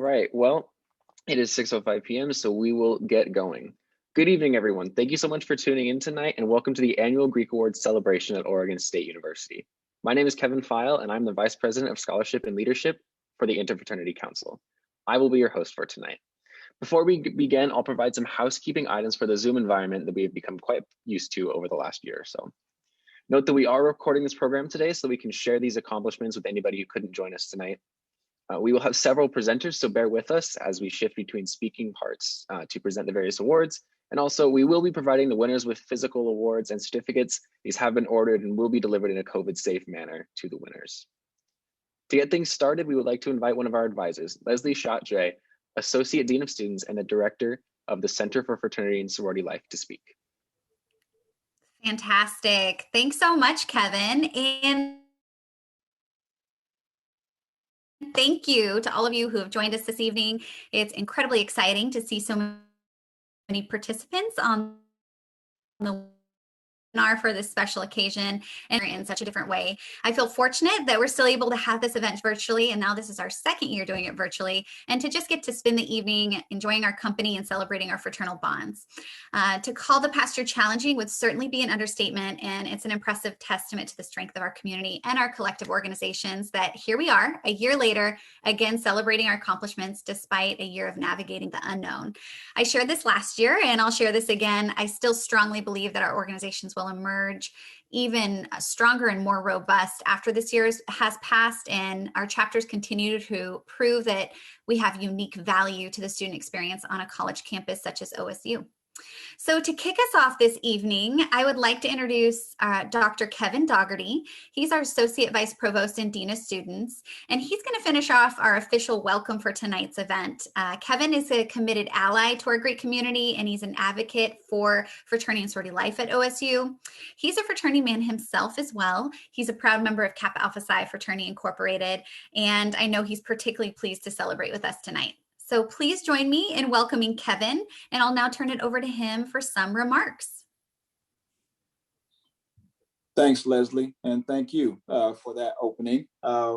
right, well, it is 6:05 p.m., so we will get going. Good evening, everyone. Thank you so much for tuning in tonight, and welcome to the annual Greek Awards celebration at Oregon State University. My name is Kevin File, and I'm the Vice President of Scholarship and Leadership for the Interfraternity Council. I will be your host for tonight. Before we begin, I'll provide some housekeeping items for the Zoom environment that we have become quite used to over the last year or so. Note that we are recording this program today so we can share these accomplishments with anybody who couldn't join us tonight. We will have several presenters, so bear with us as we shift between speaking parts to present the various awards. And also, we will be providing the winners with physical awards and certificates. These have been ordered and will be delivered in a COVID-safe manner to the winners. To get things started, we would like to invite one of our advisors, Leslie Schott-Jay, Associate Dean of Students and the Director of the Center for Fraternity and Sorority Life, to speak. Fantastic. Thanks so much, Kevin. And thank you to all of you who have joined us this evening. It's incredibly exciting to see so many participants on the webinar for this special occasion and in such a different way. I feel fortunate that we're still able to have this event virtually, and now this is our second year doing it virtually, and to just get to spend the evening enjoying our company and celebrating our fraternal bonds. To call the past year challenging would certainly be an understatement, and it's an impressive testament to the strength of our community and our collective organizations that here we are, a year later, again celebrating our accomplishments despite a year of navigating the unknown. I shared this last year, and I'll share this again. I still strongly believe that our organizations will emerge even stronger and more robust after this year has passed, and our chapters continue to prove that we have unique value to the student experience on a college campus such as OSU. So to kick us off this evening, I would like to introduce Dr. Kevin Dougherty. He's our Associate Vice Provost and Dean of Students, and he's going to finish off our official welcome for tonight's event. Kevin is a committed ally to our great community, and he's an advocate for fraternity and sorority life at OSU. He's a fraternity man himself as well. He's a proud member of Kappa Alpha Psi Fraternity Incorporated, and I know he's particularly pleased to celebrate with us tonight. So please join me in welcoming Kevin, and I'll now turn it over to him for some remarks. Thanks, Leslie, and thank you for that opening. I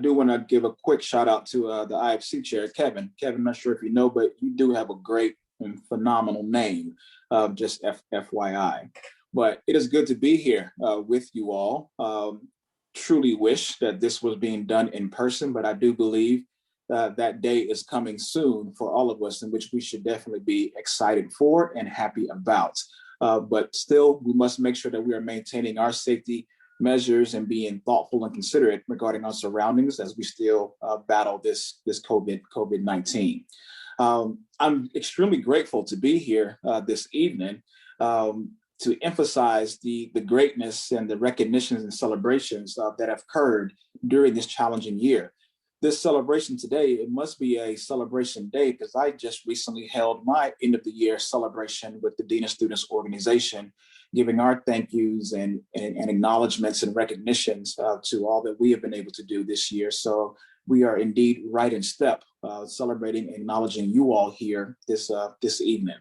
do want to give a quick shout out to the IFC chair, Kevin. Kevin, I'm not sure if you know, but you do have a great and phenomenal name, just FYI. But it is good to be here with you all. Truly wish that this was being done in person, but I do believe that day is coming soon for all of us, in which we should definitely be excited for and happy about. But still, we must make sure that we are maintaining our safety measures and being thoughtful and considerate regarding our surroundings as we still battle this COVID-19. I'm extremely grateful to be here this evening to emphasize the greatness and the recognitions and celebrations that have occurred during this challenging year. This celebration today, it must be a celebration day because I just recently held my end of the year celebration with the Dean of Students organization, giving our thank yous and acknowledgements and recognitions to all that we have been able to do this year. So we are indeed right in step, celebrating and acknowledging you all here this evening.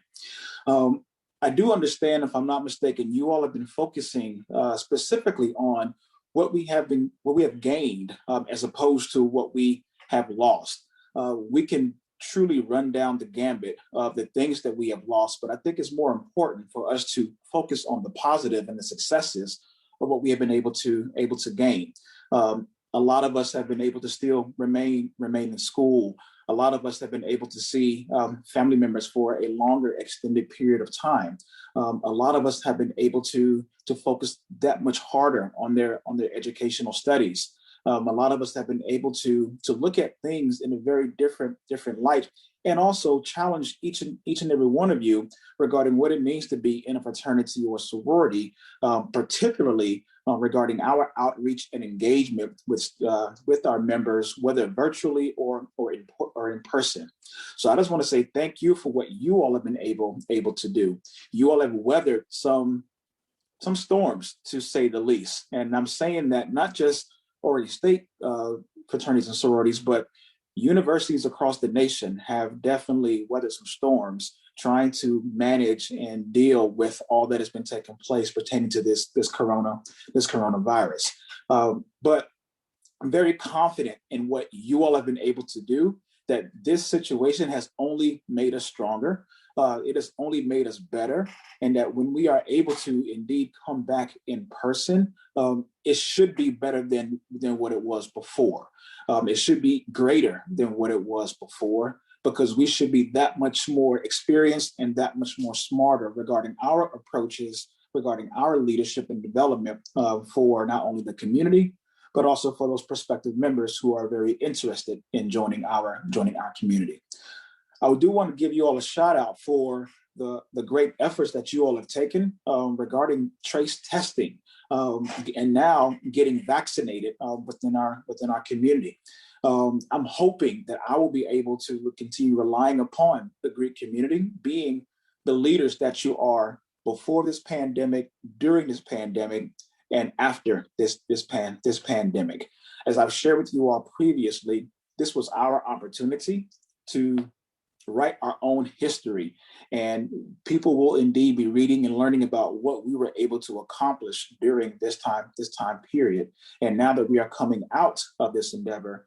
I do understand, if I'm not mistaken, you all have been focusing specifically on what we have gained as opposed to what we have lost. We can truly run down the gambit of the things that we have lost, but I think it's more important for us to focus on the positive and the successes of what we have been able to gain. A lot of us have been able to still remain in school. A lot of us have been able to see family members for a longer extended period of time. A lot of us have been able to focus that much harder on their educational studies. A lot of us have been able to look at things in a very different light, and also challenge each and every one of you regarding what it means to be in a fraternity or sorority, particularly regarding our outreach and engagement with our members, whether virtually or in person. So I just want to say thank you for what you all have been able to do. You all have weathered some storms, to say the least. And I'm saying that not just Oregon State fraternities and sororities, but universities across the nation have definitely weathered some storms trying to manage and deal with all that has been taking place pertaining to this coronavirus. But I'm very confident in what you all have been able to do, that this situation has only made us stronger. It has only made us better. And that when we are able to indeed come back in person, it should be better than what it was before. It should be greater than what it was before, because we should be that much more experienced and that much more smarter regarding our approaches, regarding our leadership and development for not only the community, but also for those prospective members who are very interested in joining our community. I do want to give you all a shout out for the great efforts that you all have taken regarding trace testing and now getting vaccinated within our community. I'm hoping that I will be able to continue relying upon the Greek community, being the leaders that you are before this pandemic, during this pandemic, and after this pandemic. As I've shared with you all previously, this was our opportunity to write our own history, and people will indeed be reading and learning about what we were able to accomplish during this time period. And now that we are coming out of this endeavor,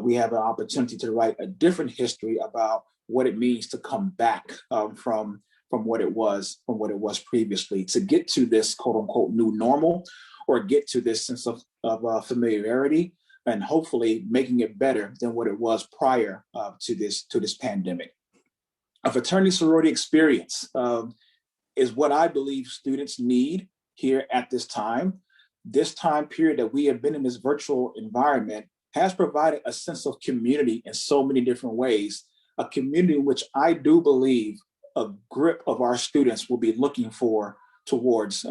we have an opportunity to write a different history about what it means to come back from what it was previously, to get to this quote unquote new normal, or get to this sense of familiarity, and hopefully making it better than what it was prior to this pandemic. A fraternity sorority experience is what I believe students need here at this time. This time period that we have been in this virtual environment has provided a sense of community in so many different ways, a community in which I do believe a grip of our students will be looking for towards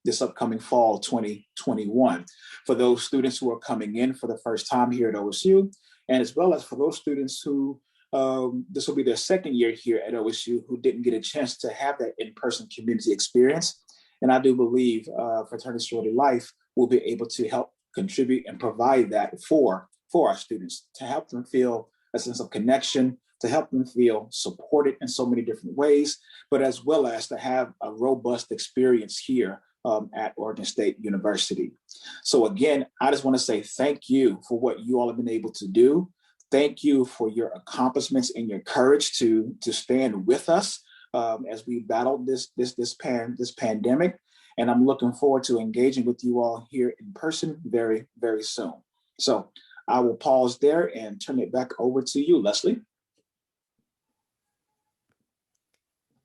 this upcoming fall 2021. For those students who are coming in for the first time here at OSU, and as well as for those students who this will be their second year here at OSU who didn't get a chance to have that in-person community experience. And I do believe fraternity sorority life will be able to help contribute and provide that for our students, to help them feel a sense of connection, to help them feel supported in so many different ways, but as well as to have a robust experience here at Oregon State University. So again, I just want to say thank you for what you all have been able to do. Thank you for your accomplishments and your courage to stand with us as we battled this pandemic. And I'm looking forward to engaging with you all here in person very, very soon. So I will pause there and turn it back over to you, Leslie.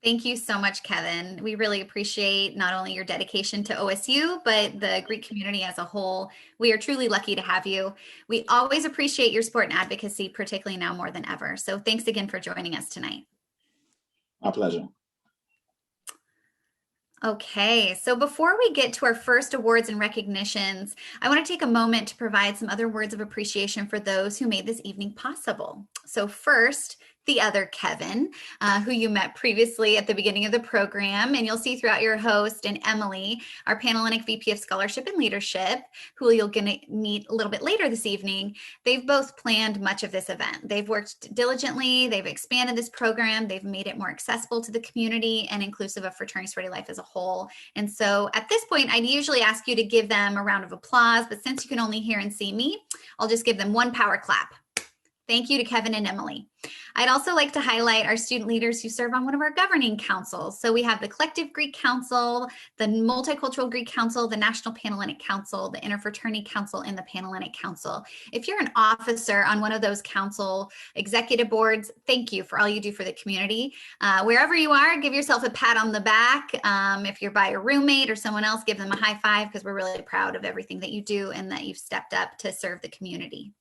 Thank you so much, Kevin. We really appreciate not only your dedication to OSU, but the Greek community as a whole. We are truly lucky to have you. We always appreciate your support and advocacy, particularly now more than ever. So thanks again for joining us tonight. My pleasure. Okay, so before we get to our first awards and recognitions, I want to take a moment to provide some other words of appreciation for those who made this evening possible. So first, the other Kevin, who you met previously at the beginning of the program, and you'll see throughout your host, and Emily, our Panhellenic VP of Scholarship and Leadership, who you're going to meet a little bit later this evening. They've both planned much of this event. They've worked diligently, they've expanded this program, they've made it more accessible to the community and inclusive of fraternity sorority life as a whole. And so at this point, I'd usually ask you to give them a round of applause, but since you can only hear and see me, I'll just give them one power clap. Thank you to Kevin and Emily. I'd also like to highlight our student leaders who serve on one of our governing councils. So we have the Collective Greek Council, the Multicultural Greek Council, the National Panhellenic Council, the Interfraternity Council, and the Panhellenic Council. If you're an officer on one of those council executive boards, thank you for all you do for the community. Wherever you are, give yourself a pat on the back. If you're by a roommate or someone else, give them a high five, because we're really proud of everything that you do and that you've stepped up to serve the community.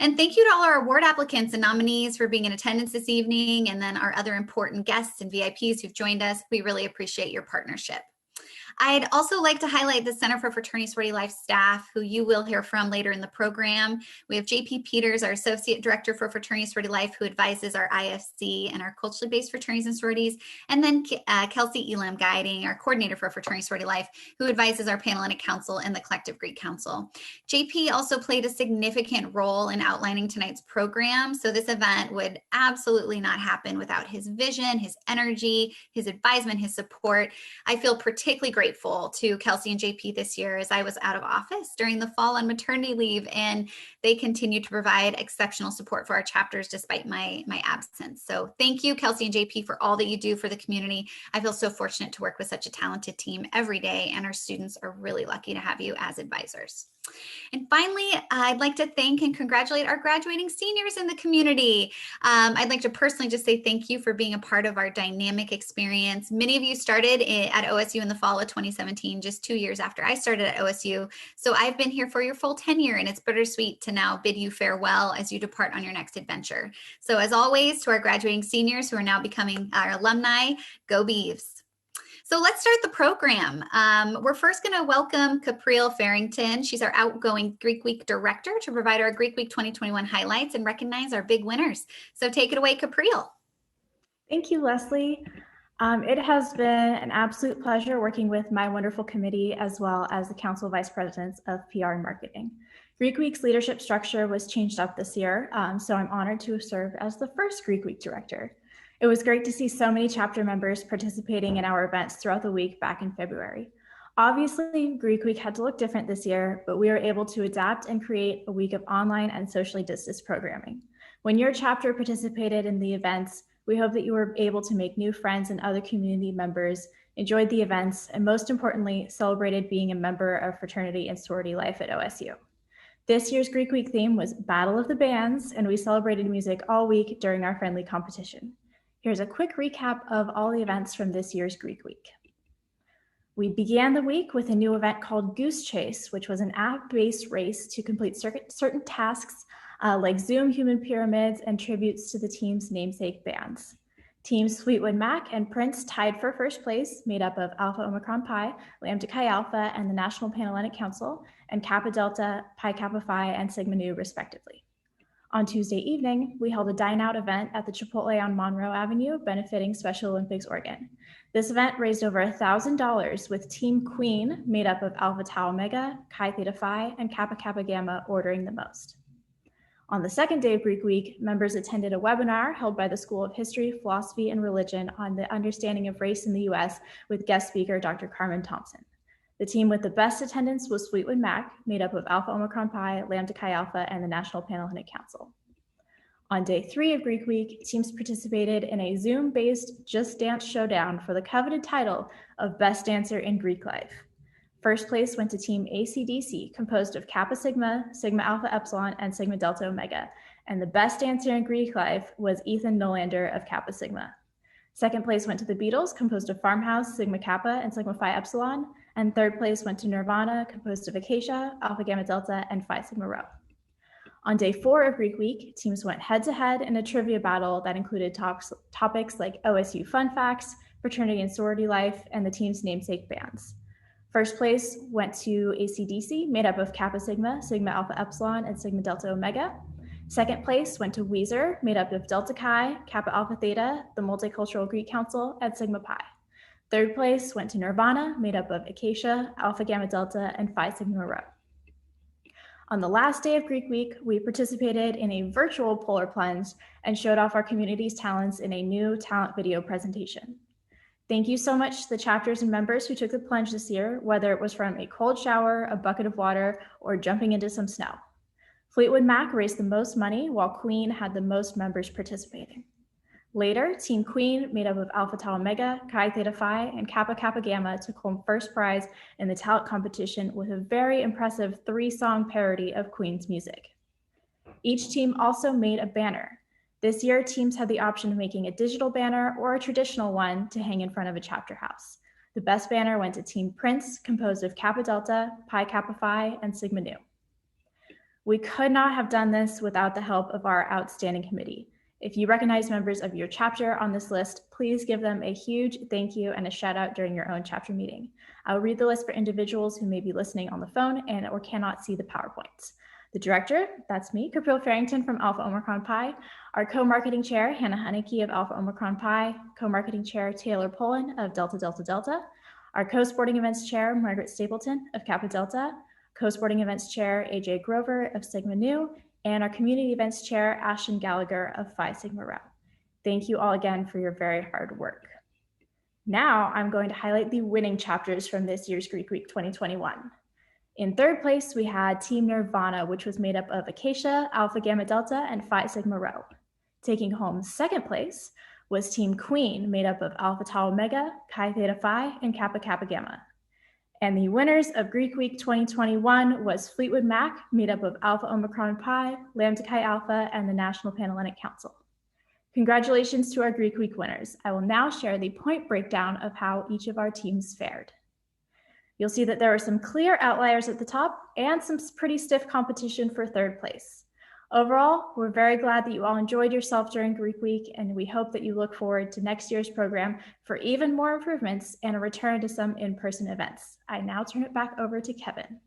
And thank you to all our award applicants and nominees for being in attendance this evening, and then our other important guests and VIPs who've joined us. We really appreciate your partnership. I'd also like to highlight the Center for Fraternity Sorority Life staff, who you will hear from later in the program. We have JP Peters, our Associate Director for Fraternity Sorority Life, who advises our IFC and our culturally based fraternities and sororities. And then Kelsey Elam Guiding, our Coordinator for Fraternity Sorority Life, who advises our Panhellenic Council and the Collective Greek Council. JP also played a significant role in outlining tonight's program. So this event would absolutely not happen without his vision, his energy, his advisement, his support. I feel particularly grateful to Kelsey and JP this year, as I was out of office during the fall on maternity leave, and they continue to provide exceptional support for our chapters despite my absence. So thank you, Kelsey and JP, for all that you do for the community. I feel so fortunate to work with such a talented team every day, and our students are really lucky to have you as advisors. And finally, I'd like to thank and congratulate our graduating seniors in the community. I'd like to personally just say thank you for being a part of our dynamic experience. Many of you started at OSU in the fall of 2017, just 2 years after I started at OSU. So I've been here for your full tenure, and it's bittersweet to now bid you farewell as you depart on your next adventure. So as always, to our graduating seniors who are now becoming our alumni, go Beavs. So let's start the program. We're first going to welcome Capriel Farrington. She's our outgoing Greek Week director to provide our Greek Week 2021 highlights and recognize our big winners. So take it away, Capriel. Thank you, Leslie. It has been an absolute pleasure working with my wonderful committee as well as the Council Vice Presidents of PR and Marketing. Greek Week's leadership structure was changed up this year, so I'm honored to serve as the first Greek Week director. It was great to see so many chapter members participating in our events throughout the week back in February. Obviously, Greek Week had to look different this year, but we were able to adapt and create a week of online and socially distanced programming. When your chapter participated in the events, we hope that you were able to make new friends and other community members, enjoyed the events, and most importantly, celebrated being a member of fraternity and sorority life at OSU. This year's Greek Week theme was Battle of the Bands, and we celebrated music all week during our friendly competition. Here's a quick recap of all the events from this year's Greek Week. We began the week with a new event called Goose Chase, which was an app-based race to complete certain tasks like Zoom human pyramids and tributes to the team's namesake bands. Teams Fleetwood Mac and Prince tied for first place, made up of Alpha Omicron Pi, Lambda Chi Alpha, and the National Panhellenic Council, and Kappa Delta, Pi Kappa Phi, and Sigma Nu, respectively. On Tuesday evening, we held a dine-out event at the Chipotle on Monroe Avenue, benefiting Special Olympics Oregon. This event raised over $1,000 with Team Queen, made up of Alpha Tau Omega, Chi Theta Phi, and Kappa Kappa Gamma, ordering the most. On the second day of Greek Week, members attended a webinar held by the School of History, Philosophy, and Religion on the understanding of race in the U.S. with guest speaker Dr. Carmen Thompson. The team with the best attendance was Fleetwood Mac, made up of Alpha Omicron Pi, Lambda Chi Alpha, and the National Panhellenic Council. On day 3 of Greek Week, teams participated in a Zoom-based Just Dance showdown for the coveted title of Best Dancer in Greek Life. First place went to Team AC/DC, composed of Kappa Sigma, Sigma Alpha Epsilon, and Sigma Delta Omega, and the best dancer in Greek Life was Ethan Nolander of Kappa Sigma. Second place went to the Beatles, composed of Farmhouse, Sigma Kappa, and Sigma Phi Epsilon, and third place went to Nirvana, composed of Acacia, Alpha Gamma Delta, and Phi Sigma Rho. On day 4 of Greek Week, teams went head-to-head in a trivia battle that included topics like OSU fun facts, fraternity and sorority life, and the team's namesake bands. First place went to AC/DC, made up of Kappa Sigma, Sigma Alpha Epsilon, and Sigma Delta Omega. Second place went to Weezer, made up of Delta Chi, Kappa Alpha Theta, the Multicultural Greek Council, and Sigma Pi. Third place went to Nirvana, made up of Acacia, Alpha Gamma Delta, and Phi Sigma Rho. On the last day of Greek Week, we participated in a virtual polar plunge and showed off our community's talents in a new talent video presentation. Thank you so much to the chapters and members who took the plunge this year, whether it was from a cold shower, a bucket of water, or jumping into some snow. Fleetwood Mac raised the most money, while Queen had the most members participating. Later, Team Queen, made up of Alpha Tau Omega, Chi Theta Phi, and Kappa Kappa Gamma, took home first prize in the talent competition with a very impressive 3-song parody of Queen's music. Each team also made a banner. This year, teams had the option of making a digital banner or a traditional one to hang in front of a chapter house. The best banner went to Team Prince, composed of Kappa Delta, Pi Kappa Phi, and Sigma Nu. We could not have done this without the help of our outstanding committee. If you recognize members of your chapter on this list, please give them a huge thank you and a shout out during your own chapter meeting. I'll read the list for individuals who may be listening on the phone and or cannot see the PowerPoints. The director, that's me, Capriel Farrington from Alpha Omicron Pi. Our co-marketing chair, Hannah Haneke of Alpha Omicron Pi. Co-marketing chair, Taylor Pullen of Delta Delta Delta. Our co-sporting events chair, Margaret Stapleton of Kappa Delta. Co-sporting events chair, AJ Grover of Sigma Nu. And our community events chair, Ashton Gallagher of Phi Sigma Rho. Thank you all again for your very hard work. Now I'm going to highlight the winning chapters from this year's Greek Week 2021. In third place, we had Team Nirvana, which was made up of Acacia, Alpha Gamma Delta, and Phi Sigma Rho. Taking home second place was Team Queen, made up of Alpha Tau Omega, Chi Theta Phi, and Kappa Kappa Gamma. And the winners of Greek Week 2021 was Fleetwood Mac, made up of Alpha Omicron Pi, Lambda Chi Alpha, and the National Panhellenic Council. Congratulations to our Greek Week winners. I will now share the point breakdown of how each of our teams fared. You'll see that there are some clear outliers at the top and some pretty stiff competition for third place. Overall, we're very glad that you all enjoyed yourself during Greek Week, and we hope that you look forward to next year's program for even more improvements and a return to some in-person events. I now turn it back over to Kevin.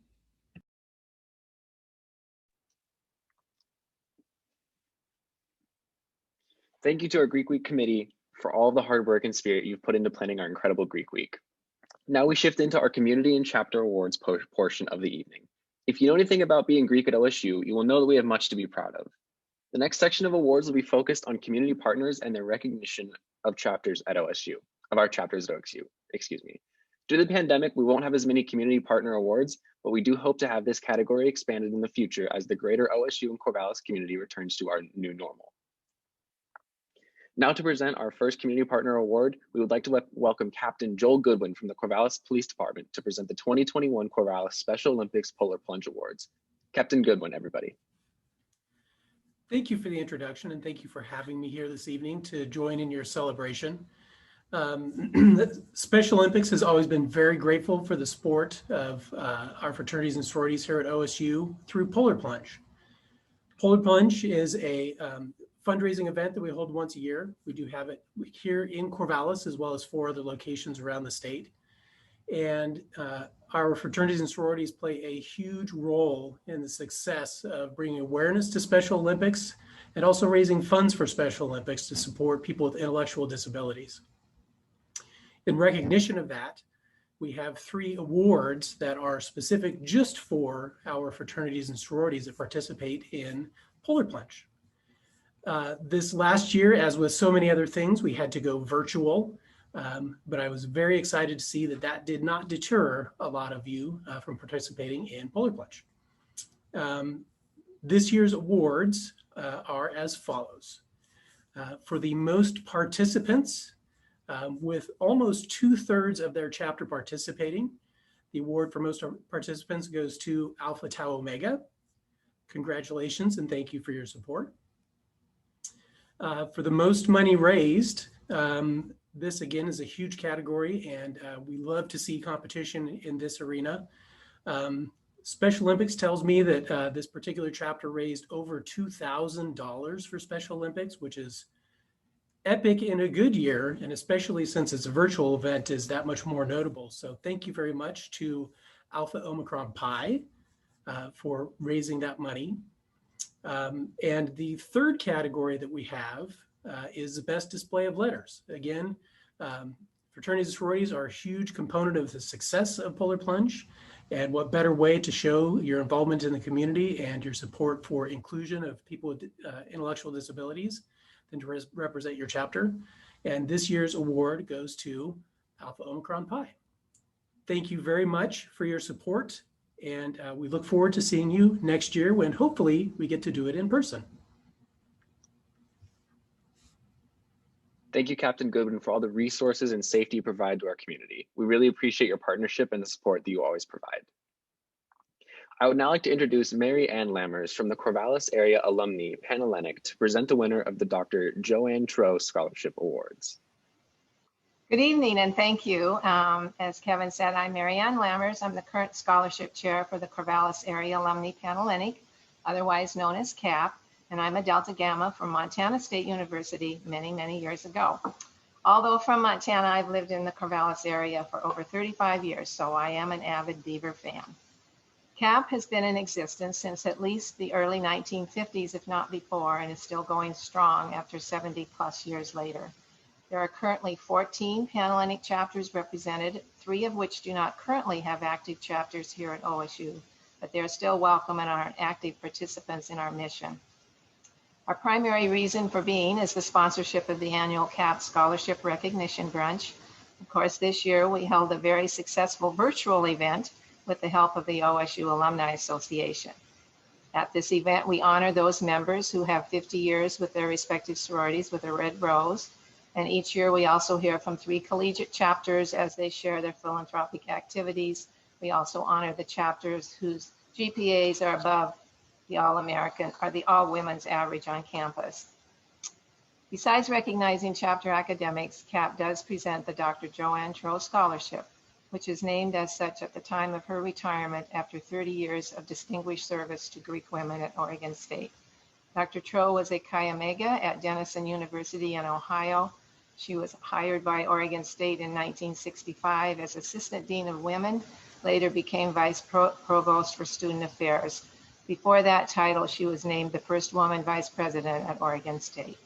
Thank you to our Greek Week committee for all the hard work and spirit you've put into planning our incredible Greek Week. Now we shift into our community and chapter awards portion of the evening. If you know anything about being Greek at OSU, you will know that we have much to be proud of. The next section of awards will be focused on community partners and their recognition of chapters at OSU, of our chapters at OSU, excuse me. Due to the pandemic, we won't have as many community partner awards, but we do hope to have this category expanded in the future as the greater OSU and Corvallis community returns to our new normal. Now to present our first Community Partner Award, we would like to welcome Captain Joel Goodwin from the Corvallis Police Department to present the 2021 Corvallis Special Olympics Polar Plunge Awards. Captain Goodwin, everybody. Thank you for the introduction, and thank you for having me here this evening to join in your celebration. The Special Olympics has always been very grateful for the sport of our fraternities and sororities here at OSU through Polar Plunge. Polar Plunge is a fundraising event that we hold once a year. We do have it here in Corvallis as well as 4 other locations around the state. And our fraternities and sororities play a huge role in the success of bringing awareness to Special Olympics and also raising funds for Special Olympics to support people with intellectual disabilities. In recognition of that, we have 3 awards that are specific just for our fraternities and sororities that participate in Polar Plunge. This last year, as with so many other things, we had to go virtual, but I was very excited to see that that did not deter a lot of you from participating in Polar Plunge. This year's awards are as follows. For the most participants, with almost 2/3 of their chapter participating, the award for most participants goes to Alpha Tau Omega. Congratulations and thank you for your support. For the most money raised, this again is a huge category, and we love to see competition in this arena. Special Olympics tells me that this particular chapter raised over $2,000 for Special Olympics, which is epic in a good year, and especially since it's a virtual event is that much more notable. So thank you very much to Alpha Omicron Pi for raising that money. And the third category that we have is the best display of letters. Again, fraternities and sororities are a huge component of the success of Polar Plunge. And what better way to show your involvement in the community and your support for inclusion of people with intellectual disabilities than to represent your chapter. And this year's award goes to Alpha Omicron Pi. Thank you very much for your support. And we look forward to seeing you next year when hopefully we get to do it in person. Thank you, Captain Goodwin, for all the resources and safety you provide to our community. We really appreciate your partnership and the support that you always provide. I would now like to introduce Mary Ann Lammers from the Corvallis Area Alumni Panhellenic to present the winner of the Dr. Joanne Troe Scholarship Awards. Good evening and thank you. As Kevin said, I'm Mary Ann Lammers. I'm the current scholarship chair for the Corvallis Area Alumni Panhellenic, otherwise known as CAP, and I'm a Delta Gamma from Montana State University many, many years ago. Although from Montana, I've lived in the Corvallis area for over 35 years, so I am an avid Beaver fan. CAP has been in existence since at least the early 1950s, if not before, and is still going strong after 70 plus years later. There are currently 14 Panhellenic chapters represented, 3 of which do not currently have active chapters here at OSU, but they're still welcome and are active participants in our mission. Our primary reason for being is the sponsorship of the annual CAP Scholarship Recognition Brunch. Of course, this year we held a very successful virtual event with the help of the OSU Alumni Association. At this event, we honor those members who have 50 years with their respective sororities with a red rose. And each year we also hear from 3 collegiate chapters as they share their philanthropic activities. We also honor the chapters whose GPAs are above the All-American or the All-Women's average on campus. Besides recognizing chapter academics, CAP does present the Dr. Joanne Trow Scholarship, which is named as such at the time of her retirement after 30 years of distinguished service to Greek women at Oregon State. Dr. Trow was a Chi Omega at Denison University in Ohio. She was hired by Oregon State in 1965 as Assistant Dean of Women, later became Vice Provost for Student Affairs. Before that title, she was named the first woman Vice President at Oregon State.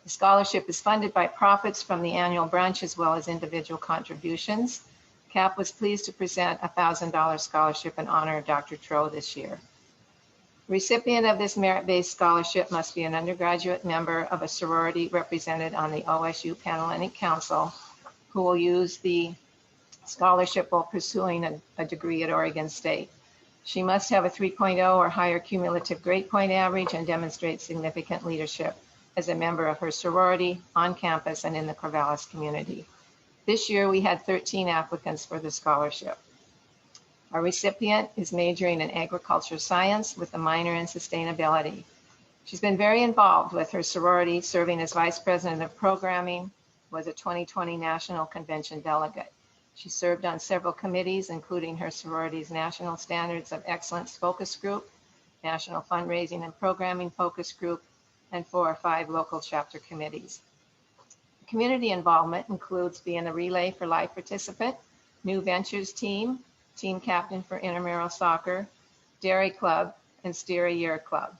The scholarship is funded by profits from the annual brunch as well as individual contributions. CAP was pleased to present a $1,000 scholarship in honor of Dr. Trow this year. The recipient of this merit-based scholarship must be an undergraduate member of a sorority represented on the OSU Panhellenic Council who will use the scholarship while pursuing a degree at Oregon State. She must have a 3.0 or higher cumulative grade point average and demonstrate significant leadership as a member of her sorority, on campus, and in the Corvallis community. This year, we had 13 applicants for the scholarship. Our recipient is majoring in agriculture science with a minor in sustainability. She's been very involved with her sorority, serving as Vice President of Programming, was a 2020 National Convention delegate. She served on several committees, including her sorority's National Standards of Excellence Focus Group, National Fundraising and Programming Focus Group, and 4 or 5 local chapter committees. Community involvement includes being a Relay for Life participant, New Ventures team, team captain for intramural soccer, Dairy Club, and Steer a Year Club.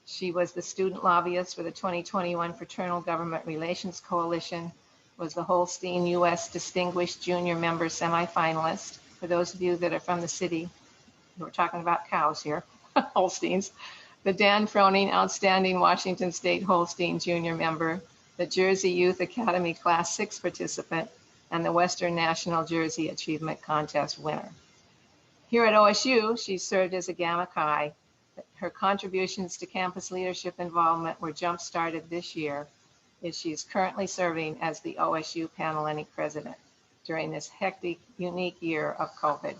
She was the student lobbyist for the 2021 Fraternal Government Relations Coalition, was the Holstein U.S. Distinguished Junior Member semifinalist. For those of you that are from the city, we're talking about cows here, Holsteins. The Dan Froning Outstanding Washington State Holstein Junior Member, the Jersey Youth Academy Class 6 participant, and the Western National Jersey Achievement Contest winner. Here at OSU, she served as a Gamma Chi. Her contributions to campus leadership involvement were jump-started this year, as she is currently serving as the OSU Panhellenic President during this hectic, unique year of COVID.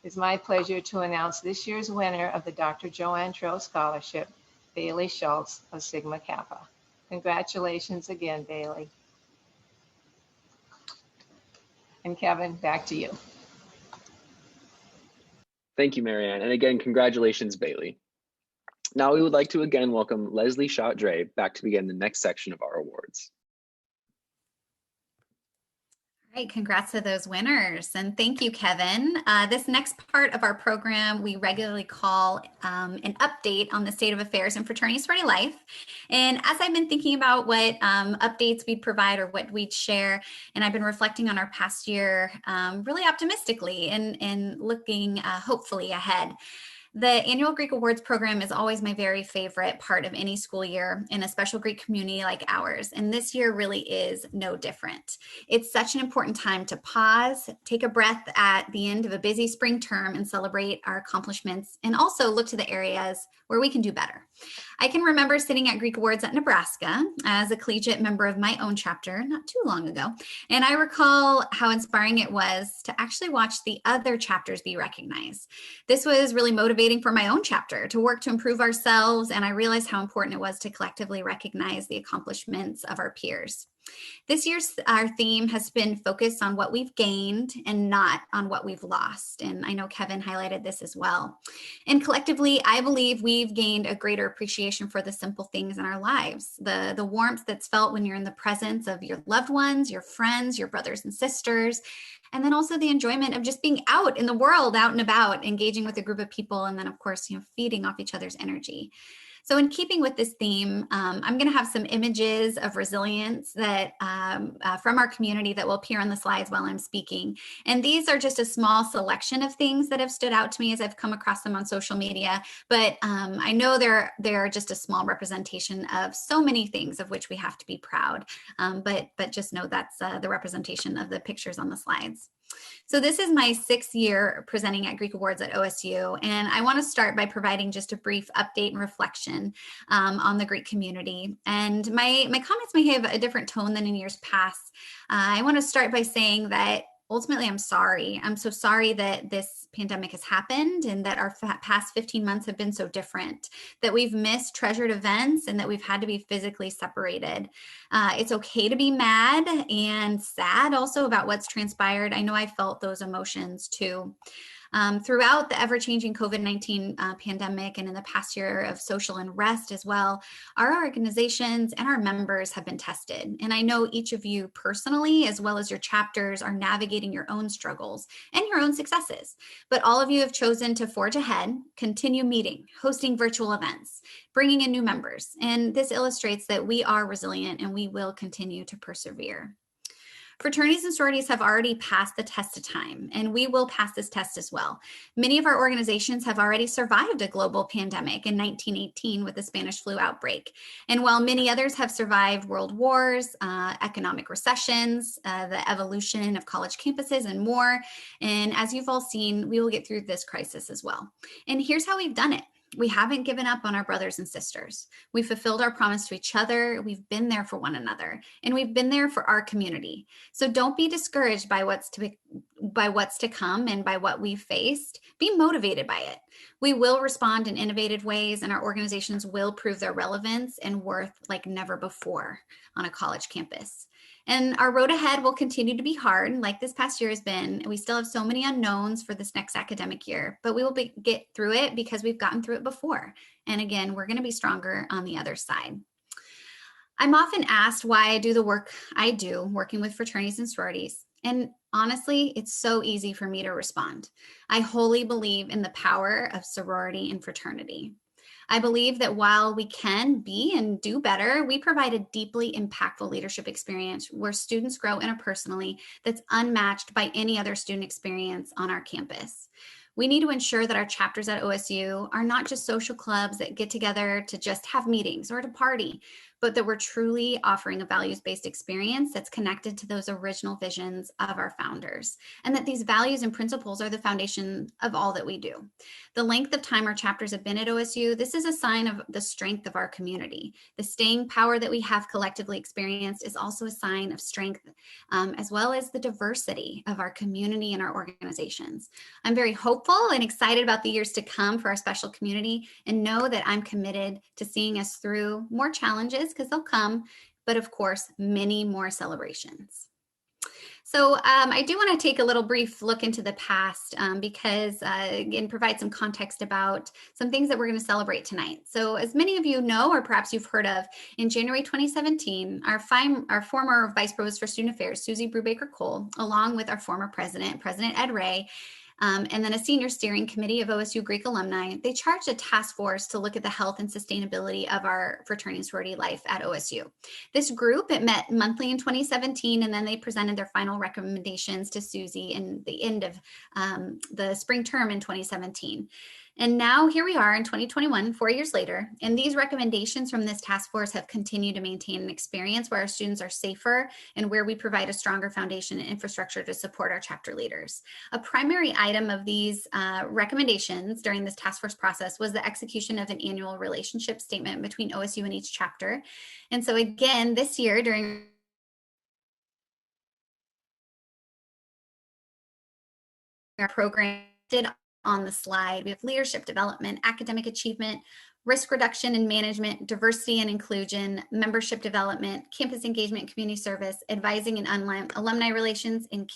It's my pleasure to announce this year's winner of the Dr. Joanne Trow Scholarship, Bailey Schultz of Sigma Kappa. Congratulations again, Bailey. And Kevin, back to you. Thank you, Marianne. And again, congratulations, Bailey. Now we would like to again welcome Leslie Schott-Dre back to begin the next section of our awards. Right, congrats to those winners. And thank you, Kevin. This next part of our program, we regularly call an update on the state of affairs in fraternity sorority life. And as I've been thinking about what updates we'd provide or what we'd share, and I've been reflecting on our past year really optimistically and looking hopefully ahead. The annual Greek Awards program is always my very favorite part of any school year in a special Greek community like ours. And this year really is no different. It's such an important time to pause, take a breath at the end of a busy spring term and celebrate our accomplishments and also look to the areas where we can do better. I can remember sitting at Greek Awards at Nebraska as a collegiate member of my own chapter not too long ago. And I recall how inspiring it was to actually watch the other chapters be recognized. This was really motivating for my own chapter to work to improve ourselves. And I realized how important it was to collectively recognize the accomplishments of our peers. This year's our theme has been focused on what we've gained and not on what we've lost. And I know Kevin highlighted this as well. And collectively, I believe we've gained a greater appreciation for the simple things in our lives, the warmth that's felt when you're in the presence of your loved ones, your friends, your brothers and sisters, and then also the enjoyment of just being out in the world, out and about, engaging with a group of people, and then of course, feeding off each other's energy. So in keeping with this theme, I'm going to have some images of resilience that from our community that will appear on the slides while I'm speaking. And these are just a small selection of things that have stood out to me as I've come across them on social media. But I know they're just a small representation of so many things of which we have to be proud. But just know that's the representation of the pictures on the slides. So this is my 6th year presenting at Greek Awards at OSU, and I want to start by providing just a brief update and reflection on the Greek community. And my comments may have a different tone than in years past. I want to start by saying that ultimately, I'm sorry. I'm so sorry that this pandemic has happened and that our past 15 months have been so different, that we've missed treasured events and that we've had to be physically separated. It's okay to be mad and sad also about what's transpired. I know I felt those emotions too. Throughout the ever-changing COVID-19 pandemic and in the past year of social unrest as well, our organizations and our members have been tested. And I know each of you personally, as well as your chapters, are navigating your own struggles and your own successes. But all of you have chosen to forge ahead, continue meeting, hosting virtual events, bringing in new members. And this illustrates that we are resilient and we will continue to persevere. Fraternities and sororities have already passed the test of time, and we will pass this test as well. Many of our organizations have already survived a global pandemic in 1918 with the Spanish flu outbreak. And while many others have survived world wars, economic recessions, the evolution of college campuses, and more, and as you've all seen, we will get through this crisis as well. And here's how we've done it. We haven't given up on our brothers and sisters. We fulfilled our promise to each other. We've been there for one another, and we've been there for our community. So don't be discouraged by what's to come and by what we've faced. Be motivated by it. We will respond in innovative ways, and our organizations will prove their relevance and worth like never before on a college campus. And our road ahead will continue to be hard, like this past year has been. We still have so many unknowns for this next academic year, but we will get through it because we've gotten through it before. And again, we're going to be stronger on the other side. I'm often asked why I do the work I do, working with fraternities and sororities. And honestly, it's so easy for me to respond. I wholly believe in the power of sorority and fraternity. I believe that while we can be and do better, we provide a deeply impactful leadership experience where students grow interpersonally that's unmatched by any other student experience on our campus. We need to ensure that our chapters at OSU are not just social clubs that get together to just have meetings or to party, but that we're truly offering a values-based experience that's connected to those original visions of our founders, and that these values and principles are the foundation of all that we do. The length of time our chapters have been at OSU, this is a sign of the strength of our community. The staying power that we have collectively experienced is also a sign of strength, as well as the diversity of our community and our organizations. I'm very hopeful and excited about the years to come for our special community, and know that I'm committed to seeing us through more challenges, because they'll come, but of course, many more celebrations. So I do want to take a little brief look into the past because, again, provide some context about some things that we're going to celebrate tonight. So as many of you know, or perhaps you've heard of, in January 2017, our former Vice Provost for Student Affairs, Susie Brubaker-Cole, along with our former President Ed Ray, and then a senior steering committee of OSU Greek alumni, they charged a task force to look at the health and sustainability of our fraternity and sorority life at OSU. This group, it met monthly in 2017, and then they presented their final recommendations to Susie in the end of the spring term in 2017. And now here we are in 2021, 4 years later, and these recommendations from this task force have continued to maintain an experience where our students are safer and where we provide a stronger foundation and infrastructure to support our chapter leaders. A primary item of these recommendations during this task force process was the execution of an annual relationship statement between OSU and each chapter. And so again, this year during our program, on the slide, we have leadership development, academic achievement, risk reduction and management, diversity and inclusion, membership development, campus engagement, community service, advising and alumni relations, and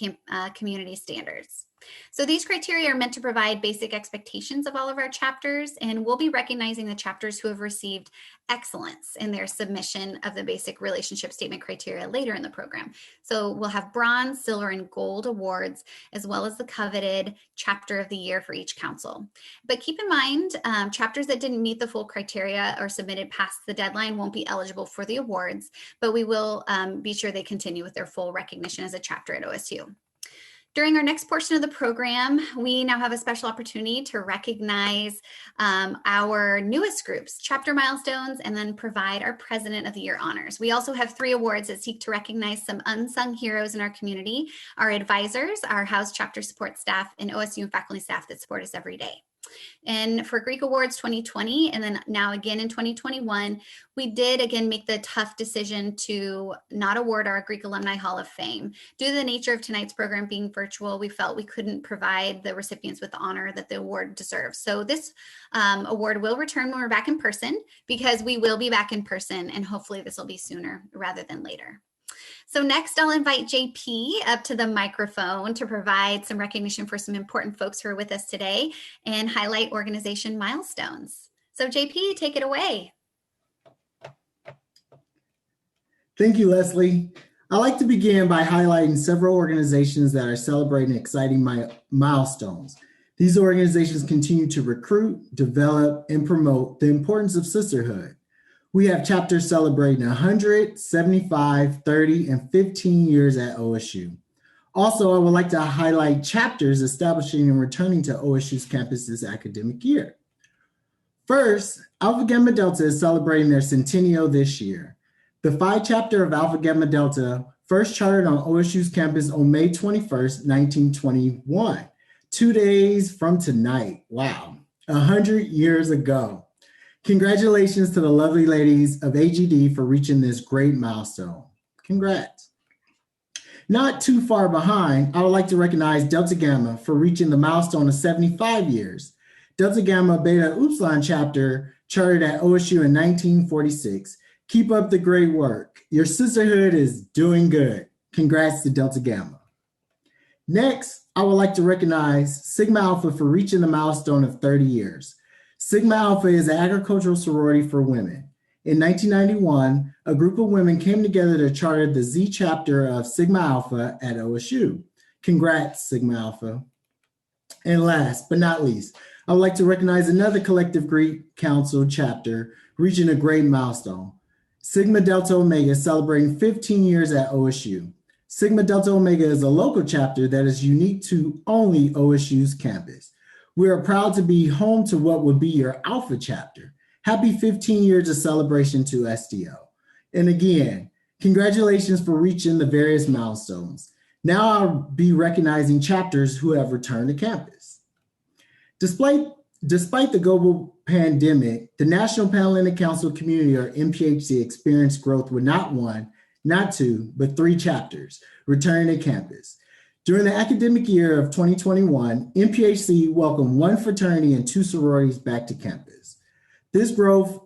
community standards. So these criteria are meant to provide basic expectations of all of our chapters, and we'll be recognizing the chapters who have received excellence in their submission of the basic relationship statement criteria later in the program. So we'll have bronze, silver, and gold awards, as well as the coveted chapter of the year for each council. But keep in mind, chapters that didn't meet the full criteria or submitted past the deadline won't be eligible for the awards, but we will be sure they continue with their full recognition as a chapter at OSU. During our next portion of the program, we now have a special opportunity to recognize our newest groups, chapter milestones, and then provide our President of the Year honors. We also have 3 awards that seek to recognize some unsung heroes in our community, our advisors, our house chapter support staff, and OSU and faculty staff that support us every day. And for Greek Awards 2020, and then now again in 2021, we did again make the tough decision to not award our Greek Alumni Hall of Fame. Due to the nature of tonight's program being virtual, we felt we couldn't provide the recipients with the honor that the award deserves. So this award will return when we're back in person, because we will be back in person, and hopefully this will be sooner rather than later. So next, I'll invite JP up to the microphone to provide some recognition for some important folks who are with us today and highlight organization milestones. So JP, take it away. Thank you, Leslie. I'd like to begin by highlighting several organizations that are celebrating exciting milestones. These organizations continue to recruit, develop, and promote the importance of sisterhood. We have chapters celebrating 100, 75, 30, and 15 years at OSU. Also, I would like to highlight chapters establishing and returning to OSU's campus this academic year. First, Alpha Gamma Delta is celebrating their centennial this year. The Phi chapter of Alpha Gamma Delta first chartered on OSU's campus on May 21st, 1921, 2 days from tonight. Wow, 100 years ago. Congratulations to the lovely ladies of AGD for reaching this great milestone. Congrats. Not too far behind, I would like to recognize Delta Gamma for reaching the milestone of 75 years. Delta Gamma Beta Upsilon chapter chartered at OSU in 1946. Keep up the great work. Your sisterhood is doing good. Congrats to Delta Gamma. Next, I would like to recognize Sigma Alpha for reaching the milestone of 30 years. Sigma Alpha is an agricultural sorority for women. In 1991, a group of women came together to charter the Z chapter of Sigma Alpha at OSU. Congrats, Sigma Alpha. And last but not least, I would like to recognize another collective Greek Council chapter reaching a great milestone. Sigma Delta Omega celebrating 15 years at OSU. Sigma Delta Omega is a local chapter that is unique to only OSU's campus. We are proud to be home to what will be your Alpha chapter. Happy 15 years of celebration to SDO. And again, congratulations for reaching the various milestones. Now I'll be recognizing chapters who have returned to campus. Despite the global pandemic, the National Panhellenic Council Community, or NPHC, experienced growth with not 1, not 2, but 3 chapters returning to campus. During the academic year of 2021, NPHC welcomed 1 fraternity and 2 sororities back to campus. This growth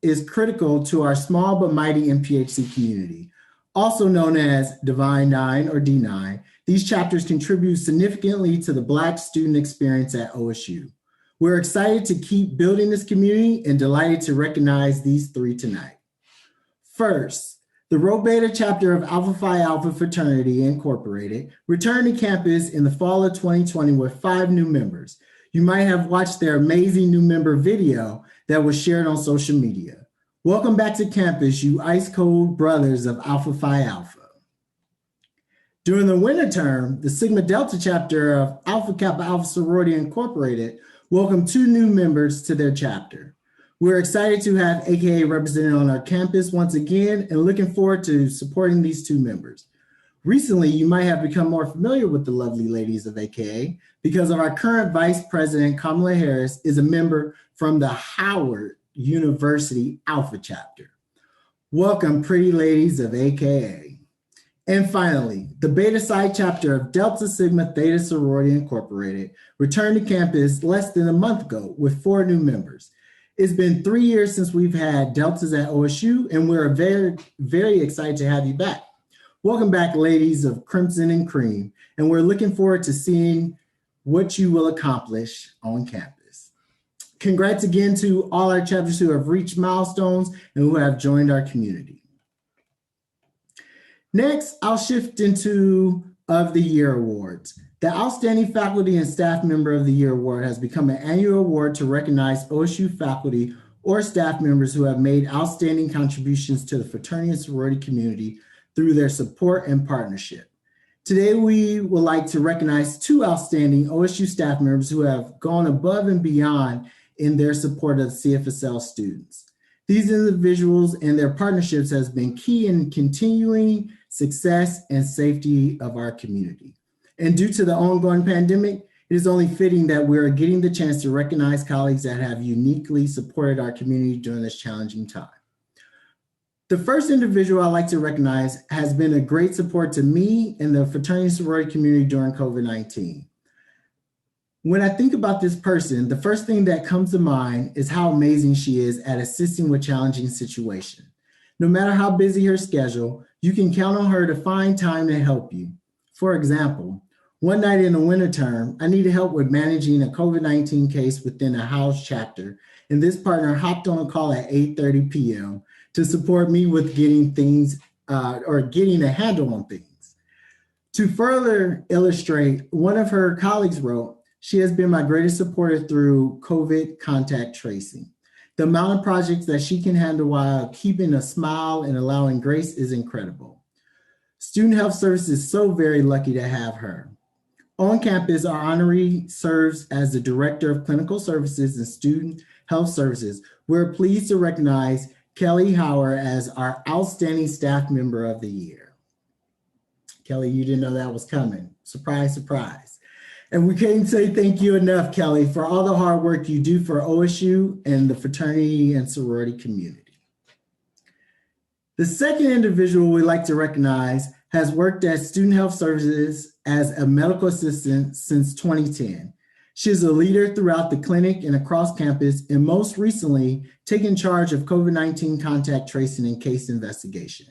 is critical to our small but mighty NPHC community. Also known as Divine 9 or D9, these chapters contribute significantly to the Black student experience at OSU. We're excited to keep building this community and delighted to recognize these 3 tonight. First, the Rho Beta chapter of Alpha Phi Alpha Fraternity Incorporated returned to campus in the fall of 2020 with 5 new members. You might have watched their amazing new member video that was shared on social media. Welcome back to campus, you ice cold brothers of Alpha Phi Alpha. During the winter term, the Sigma Delta chapter of Alpha Kappa Alpha Sorority Incorporated welcomed 2 new members to their chapter. We're excited to have AKA represented on our campus once again and looking forward to supporting these 2 members. Recently, you might have become more familiar with the lovely ladies of AKA because of our current Vice President, Kamala Harris, is a member from the Howard University Alpha chapter. Welcome, pretty ladies of AKA. And finally, the Beta Psi chapter of Delta Sigma Theta Sorority Incorporated returned to campus less than a month ago with 4 new members. It's been 3 years since we've had Deltas at OSU, and we're very, very excited to have you back. Welcome back, ladies of Crimson and Cream, and we're looking forward to seeing what you will accomplish on campus. Congrats again to all our chapters who have reached milestones and who have joined our community. Next, I'll shift into of the Year awards. The Outstanding Faculty and Staff Member of the Year award has become an annual award to recognize OSU faculty or staff members who have made outstanding contributions to the fraternity and sorority community through their support and partnership. Today, we would like to recognize two outstanding OSU staff members who have gone above and beyond in their support of CFSL students. These individuals and their partnerships has been key in continuing success and safety of our community. And due to the ongoing pandemic, it is only fitting that we're getting the chance to recognize colleagues that have uniquely supported our community during this challenging time. The first individual I'd like to recognize has been a great support to me and the fraternity and sorority community during COVID-19. When I think about this person, the first thing that comes to mind is how amazing she is at assisting with challenging situations. No matter how busy her schedule, you can count on her to find time to help you. For example, one night in the winter term, I needed help with managing a COVID-19 case within a house chapter, and this partner hopped on a call at 8:30 p.m. to support me with getting things getting a handle on things. To further illustrate, one of her colleagues wrote, "She has been my greatest supporter through COVID contact tracing. The amount of projects that she can handle while keeping a smile and allowing grace is incredible. Student Health Services is so very lucky to have her." On campus, our honoree serves as the Director of Clinical Services and Student Health Services. We're pleased to recognize Kelly Hauer as our Outstanding Staff Member of the Year. Kelly, you didn't know that was coming. Surprise, surprise. And we can't say thank you enough, Kelly, for all the hard work you do for OSU and the fraternity and sorority community. The second individual we'd like to recognize has worked at Student Health Services as a medical assistant since 2010. She is a leader throughout the clinic and across campus, and most recently, taken charge of COVID-19 contact tracing and case investigation.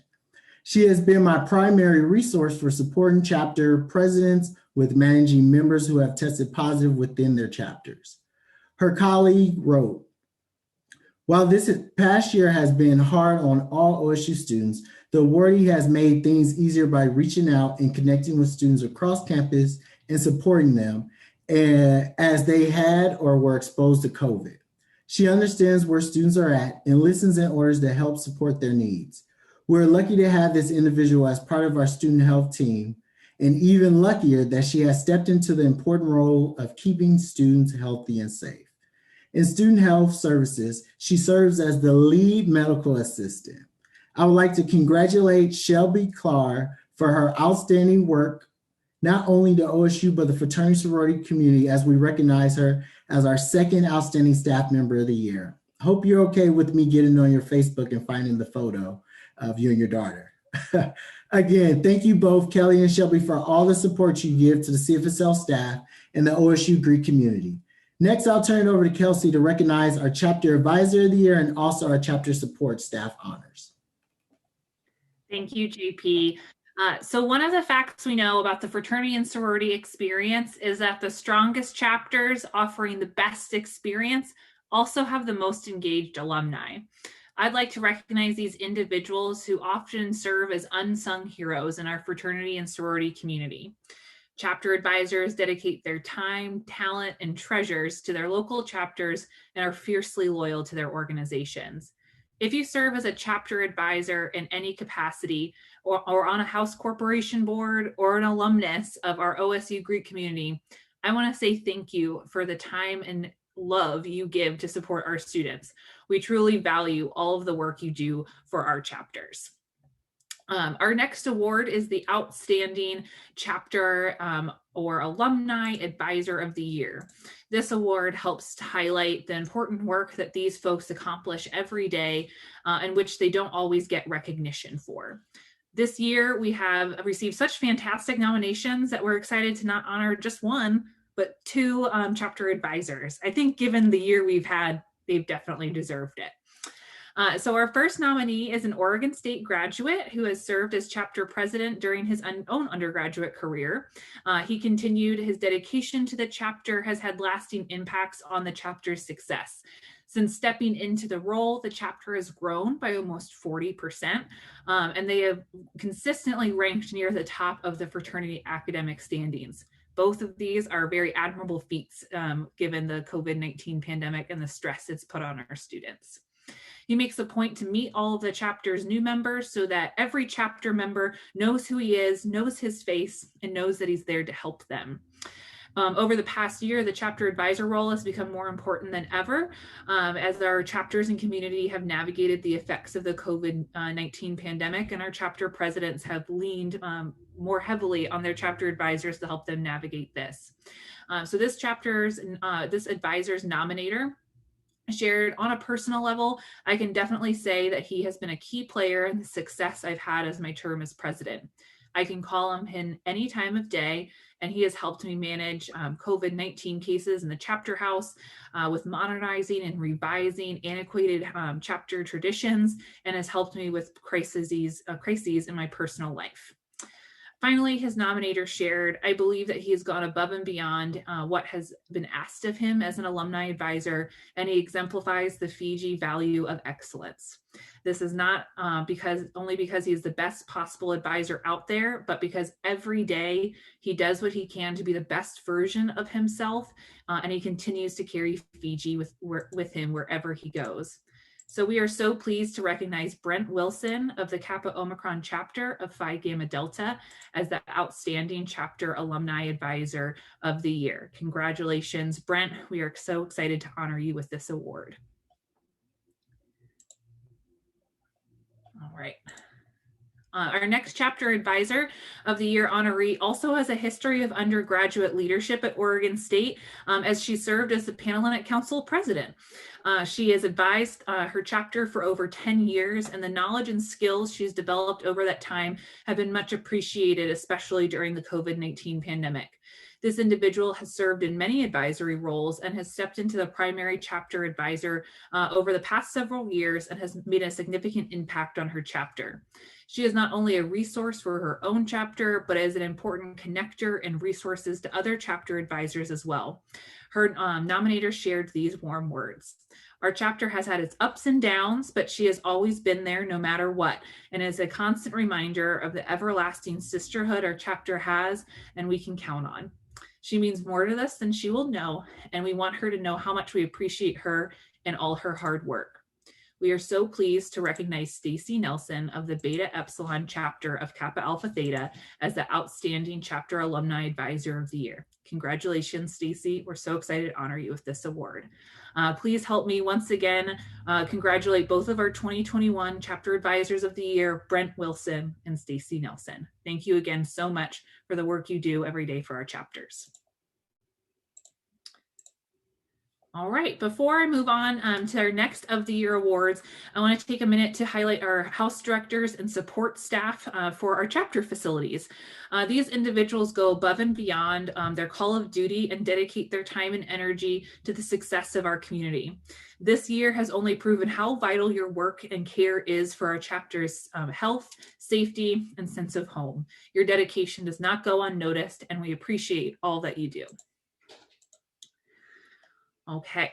She has been my primary resource for supporting chapter presidents with managing members who have tested positive within their chapters. Her colleague wrote, "While this past year has been hard on all OSU students, the awardee has made things easier by reaching out and connecting with students across campus and supporting them as they had or were exposed to COVID. She understands where students are at and listens in orders to help support their needs. We're lucky to have this individual as part of our student health team, and even luckier that she has stepped into the important role of keeping students healthy and safe. In Student Health Services, she serves as the lead medical assistant. I would like to congratulate Shelby Clark for her outstanding work, not only to OSU, but the fraternity sorority community, as we recognize her as our second outstanding staff member of the year. I hope you're okay with me getting on your Facebook and finding the photo of you and your daughter." Again, thank you both, Kelly and Shelby, for all the support you give to the CFSL staff and the OSU Greek community. Next, I'll turn it over to Kelsey to recognize our chapter advisor of the year and also our chapter support staff honors. Thank you, JP. So one of the facts we know about the fraternity and sorority experience is that the strongest chapters offering the best experience also have the most engaged alumni. I'd like to recognize these individuals who often serve as unsung heroes in our fraternity and sorority community. Chapter advisors dedicate their time, talent, and treasures to their local chapters and are fiercely loyal to their organizations. If you serve as a chapter advisor in any capacity or on a house corporation board or an alumnus of our OSU Greek community, I want to say thank you for the time and love you give to support our students. We truly value all of the work you do for our chapters. Our next award is the Outstanding Chapter or Alumni Advisor of the Year. This award helps to highlight the important work that these folks accomplish every day and which they don't always get recognition for. This year, we have received such fantastic nominations that we're excited to not honor just one, but two chapter advisors. I think given the year we've had, they've definitely deserved it. So our first nominee is an Oregon State graduate who has served as chapter president during his own undergraduate career. He continued his dedication to the chapter, has had lasting impacts on the chapter's success. Since stepping into the role, the chapter has grown by almost 40%, and they have consistently ranked near the top of the fraternity academic standings. Both of these are very admirable feats given the COVID-19 pandemic and the stress it's put on our students. He makes a point to meet all of the chapter's new members so that every chapter member knows who he is, knows his face, and knows that he's there to help them. Over the past year, the chapter advisor role has become more important than ever as our chapters and community have navigated the effects of the COVID-19 pandemic, and our chapter presidents have leaned more heavily on their chapter advisors to help them navigate this. So this advisor's nominator shared on a personal level, I can definitely say that he has been a key player in the success I've had as my term as president. I can call him in any time of day, and he has helped me manage COVID-19 cases in the chapter house with modernizing and revising antiquated chapter traditions, and has helped me with crises in my personal life. Finally, his nominator shared, I believe that he has gone above and beyond what has been asked of him as an alumni advisor, and he exemplifies the Fiji value of excellence. This is not only because he is the best possible advisor out there, but because every day he does what he can to be the best version of himself, and he continues to carry Fiji with him wherever he goes. So we are so pleased to recognize Brent Wilson of the Kappa Omicron chapter of Phi Gamma Delta as the Outstanding Chapter Alumni Advisor of the Year. Congratulations, Brent. We are so excited to honor you with this award. All right. Our next chapter advisor of the year honoree also has a history of undergraduate leadership at Oregon State as she served as the Panhellenic Council president. She has advised her chapter for over 10 years, and the knowledge and skills she's developed over that time have been much appreciated, especially during the COVID-19 pandemic. This individual has served in many advisory roles and has stepped into the primary chapter advisor over the past several years and has made a significant impact on her chapter. She is not only a resource for her own chapter, but is an important connector and resources to other chapter advisors as well. Her nominator shared these warm words. Our chapter has had its ups and downs, but she has always been there no matter what, and is a constant reminder of the everlasting sisterhood our chapter has and we can count on. She means more to us than she will know, and we want her to know how much we appreciate her and all her hard work. We are so pleased to recognize Stacy Nelson of the Beta Epsilon chapter of Kappa Alpha Theta as the Outstanding Chapter Alumni Advisor of the Year. Congratulations, Stacy. We're so excited to honor you with this award. Please help me once again congratulate both of our 2021 Chapter Advisors of the Year, Brent Wilson and Stacy Nelson. Thank you again so much for the work you do every day for our chapters. All right, before I move on to our next of the year awards, I want to take a minute to highlight our house directors and support staff for our chapter facilities. These individuals go above and beyond their call of duty and dedicate their time and energy to the success of our community. This year has only proven how vital your work and care is for our chapter's health, safety, and sense of home. Your dedication does not go unnoticed, and we appreciate all that you do. Okay,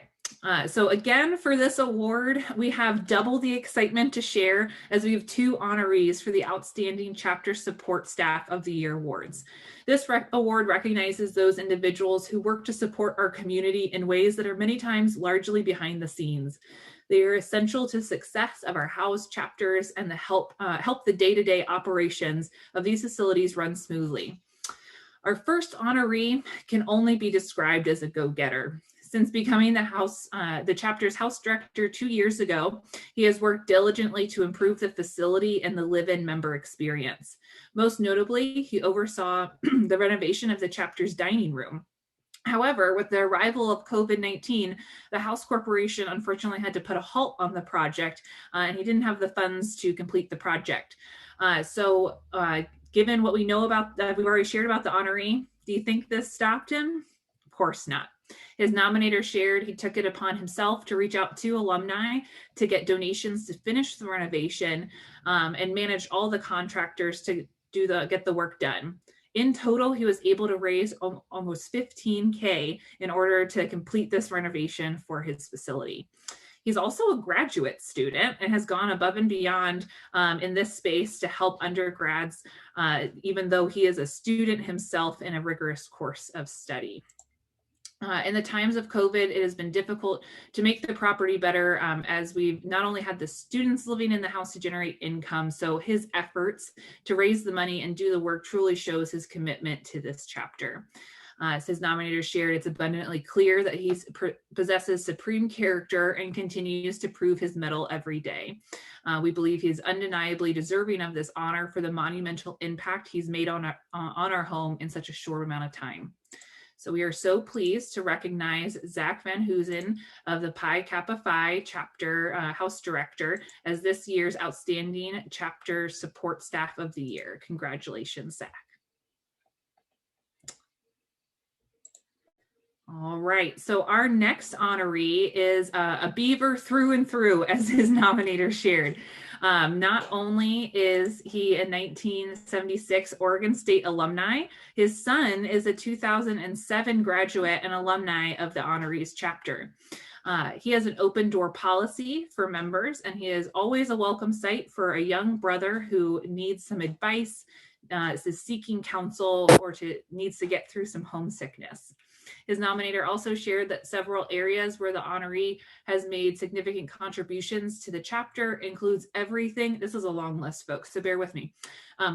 so again, for this award, we have double the excitement to share as we have two honorees for the Outstanding Chapter Support Staff of the Year awards. This award recognizes those individuals who work to support our community in ways that are many times largely behind the scenes. They are essential to success of our house chapters and help the day-to-day operations of these facilities run smoothly. Our first honoree can only be described as a go-getter. Since becoming the chapter's house director 2 years ago, he has worked diligently to improve the facility and the live-in member experience. Most notably, he oversaw the renovation of the chapter's dining room. However, with the arrival of COVID-19, the House Corporation unfortunately had to put a halt on the project, and he didn't have the funds to complete the project. Given what we know about that we've already shared about the honoree, do you think this stopped him? Of course not. His nominator shared he took it upon himself to reach out to alumni to get donations to finish the renovation and manage all the contractors to get the work done. In total, he was able to raise almost $15K in order to complete this renovation for his facility. He's also a graduate student and has gone above and beyond in this space to help undergrads, even though he is a student himself in a rigorous course of study. In the times of COVID, it has been difficult to make the property better, as we've not only had the students living in the house to generate income, so his efforts to raise the money and do the work truly shows his commitment to this chapter. As his nominator shared, it's abundantly clear that he possesses supreme character and continues to prove his mettle every day. We believe he is undeniably deserving of this honor for the monumental impact he's made on our home in such a short amount of time. So we are so pleased to recognize Zach Van Hoosen of the Pi Kappa Phi chapter House Director as this year's Outstanding Chapter Support Staff of the Year. Congratulations, Zach. All right, so our next honoree is a Beaver through and through, as his nominator shared. Not only is he a 1976 Oregon State alumni, his son is a 2007 graduate and alumni of the honorees chapter. He has an open door policy for members, and he is always a welcome sight for a young brother who needs some advice, is seeking counsel, or needs to get through some homesickness. His nominator also shared that several areas where the honoree has made significant contributions to the chapter includes everything. This is a long list, folks, so bear with me.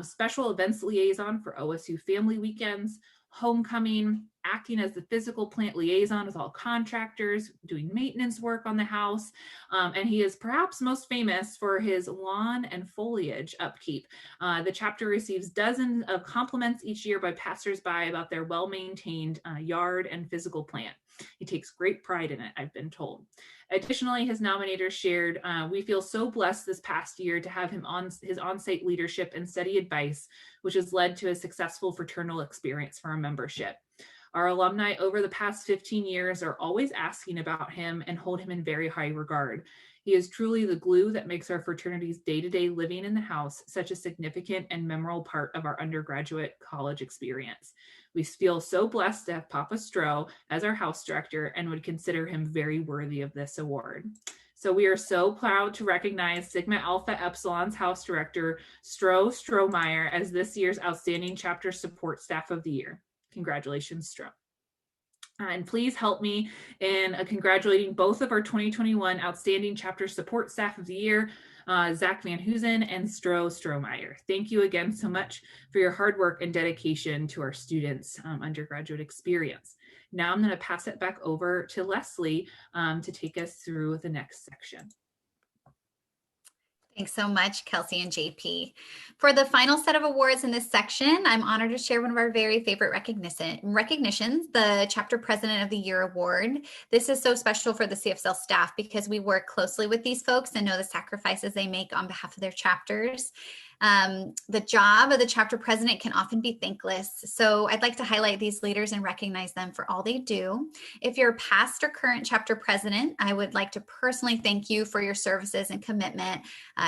Special events liaison for OSU family weekends, homecoming, acting as the physical plant liaison with all contractors, doing maintenance work on the house, and he is perhaps most famous for his lawn and foliage upkeep. The chapter receives dozens of compliments each year by passersby about their well-maintained yard and physical plant. He takes great pride in it, I've been told. Additionally, his nominator shared, we feel so blessed this past year to have him on his on-site leadership and steady advice, which has led to a successful fraternal experience for our membership. Our alumni over the past 15 years are always asking about him and hold him in very high regard. He is truly the glue that makes our fraternity's day-to-day living in the house such a significant and memorable part of our undergraduate college experience. We feel so blessed to have Papa Stroh as our house director and would consider him very worthy of this award. So we are so proud to recognize Sigma Alpha Epsilon's house director, Strohmeyer, as this year's Outstanding Chapter Support Staff of the Year. Congratulations, Stroh. And please help me in congratulating both of our 2021 Outstanding Chapter Support Staff of the Year, Zach Van Hoosen and Strohmeyer. Thank you again so much for your hard work and dedication to our students' undergraduate experience. Now I'm going to pass it back over to Leslie to take us through the next section. Thanks so much, Kelsey and JP. For the final set of awards in this section, I'm honored to share one of our very favorite recognitions, the Chapter President of the Year Award. This is so special for the CFSL staff because we work closely with these folks and know the sacrifices they make on behalf of their chapters. The job of the chapter president can often be thankless. So I'd like to highlight these leaders and recognize them for all they do. If you're a past or current chapter president, I would like to personally thank you for your services and commitment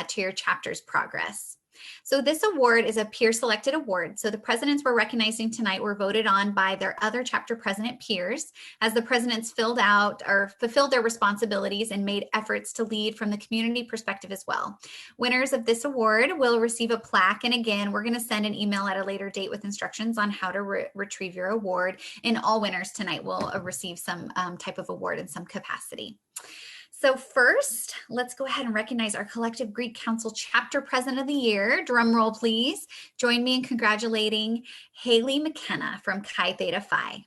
to your chapter's progress. So this award is a peer-selected award. So the presidents we're recognizing tonight were voted on by their other chapter president peers as the presidents filled out or fulfilled their responsibilities and made efforts to lead from the community perspective as well. Winners of this award will receive a plaque. And again, we're going to send an email at a later date with instructions on how to retrieve your award. And all winners tonight will receive some type of award in some capacity. So first, let's go ahead and recognize our Collective Greek Council Chapter President of the Year. Drum roll, please. Join me in congratulating Haley McKenna from Chi Theta Phi.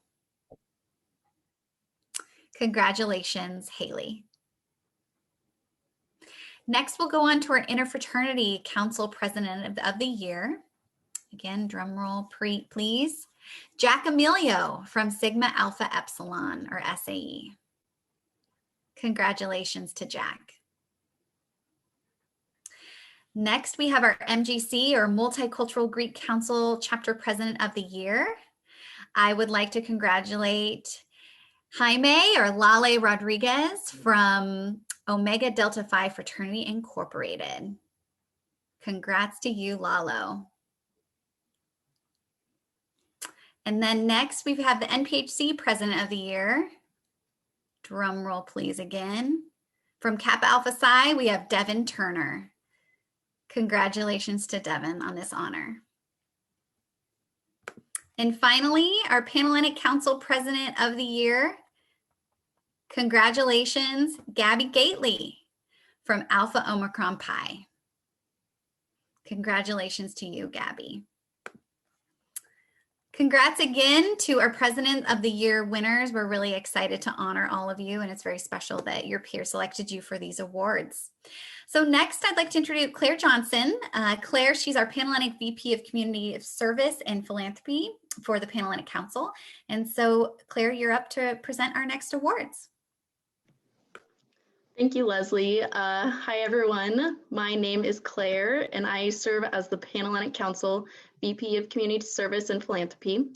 Congratulations, Haley. Next, we'll go on to our Interfraternity Council President of the Year. Again, drum roll, please. Jack Emilio from Sigma Alpha Epsilon, or SAE. Congratulations to Jack. Next, we have our MGC, or Multicultural Greek Council Chapter President of the Year. I would like to congratulate Jaime, or Lale Rodriguez, from Omega Delta Phi Fraternity Incorporated. Congrats to you, Lalo. And then next, we have the NPHC President of the Year. Drum roll, please, again. From Kappa Alpha Psi, we have Devin Turner. Congratulations to Devin on this honor. And finally, our Panhellenic Council President of the Year. Congratulations, Gabby Gately from Alpha Omicron Pi. Congratulations to you, Gabby. Congrats again to our President of the Year winners. We're really excited to honor all of you, and it's very special that your peer selected you for these awards. So next, I'd like to introduce Claire Johnson. Claire, she's our Panhellenic VP of Community Service and Philanthropy for the Panhellenic Council. And so, Claire, you're up to present our next awards. Thank you, Leslie. Hi, everyone. My name is Claire, and I serve as the Panhellenic Council VP of Community Service and Philanthropy,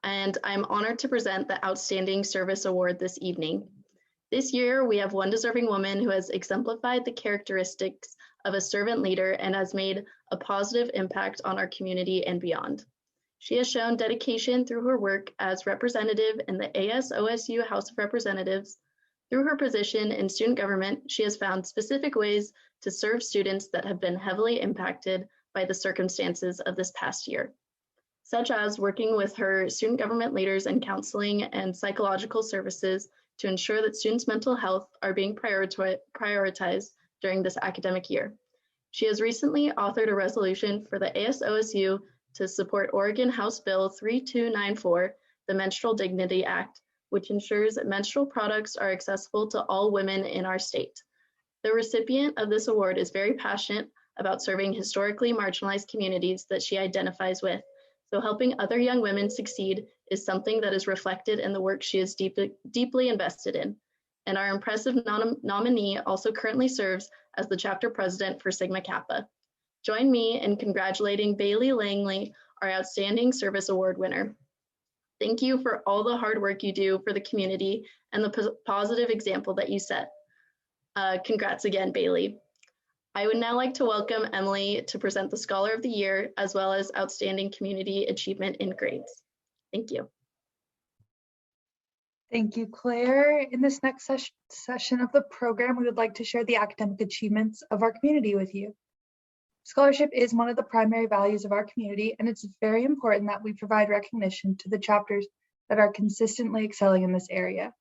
and I'm honored to present the Outstanding Service Award this evening. This year, we have one deserving woman who has exemplified the characteristics of a servant leader and has made a positive impact on our community and beyond. She has shown dedication through her work as representative in the ASOSU House of Representatives. Through her position in student government, she has found specific ways to serve students that have been heavily impacted by the circumstances of this past year, such as working with her student government leaders and counseling and psychological services to ensure that students' mental health are being prioritized during this academic year. She has recently authored a resolution for the ASOSU to support Oregon House Bill 3294, the Menstrual Dignity Act, which ensures that menstrual products are accessible to all women in our state. The recipient of this award is very passionate about serving historically marginalized communities that she identifies with, so helping other young women succeed is something that is reflected in the work she is deeply invested in. And our impressive nominee also currently serves as the chapter president for Sigma Kappa. Join me in congratulating Bailey Langley, our Outstanding Service Award winner. Thank you for all the hard work you do for the community and the positive example that you set. Congrats again, Bailey. I would now like to welcome Emily to present the Scholar of the Year, as well as Outstanding Community Achievement in Grades. Thank you. Thank you, Claire. In this next session of the program, we would like to share the academic achievements of our community with you. Scholarship is one of the primary values of our community, and it's very important that we provide recognition to the chapters that are consistently excelling in this area.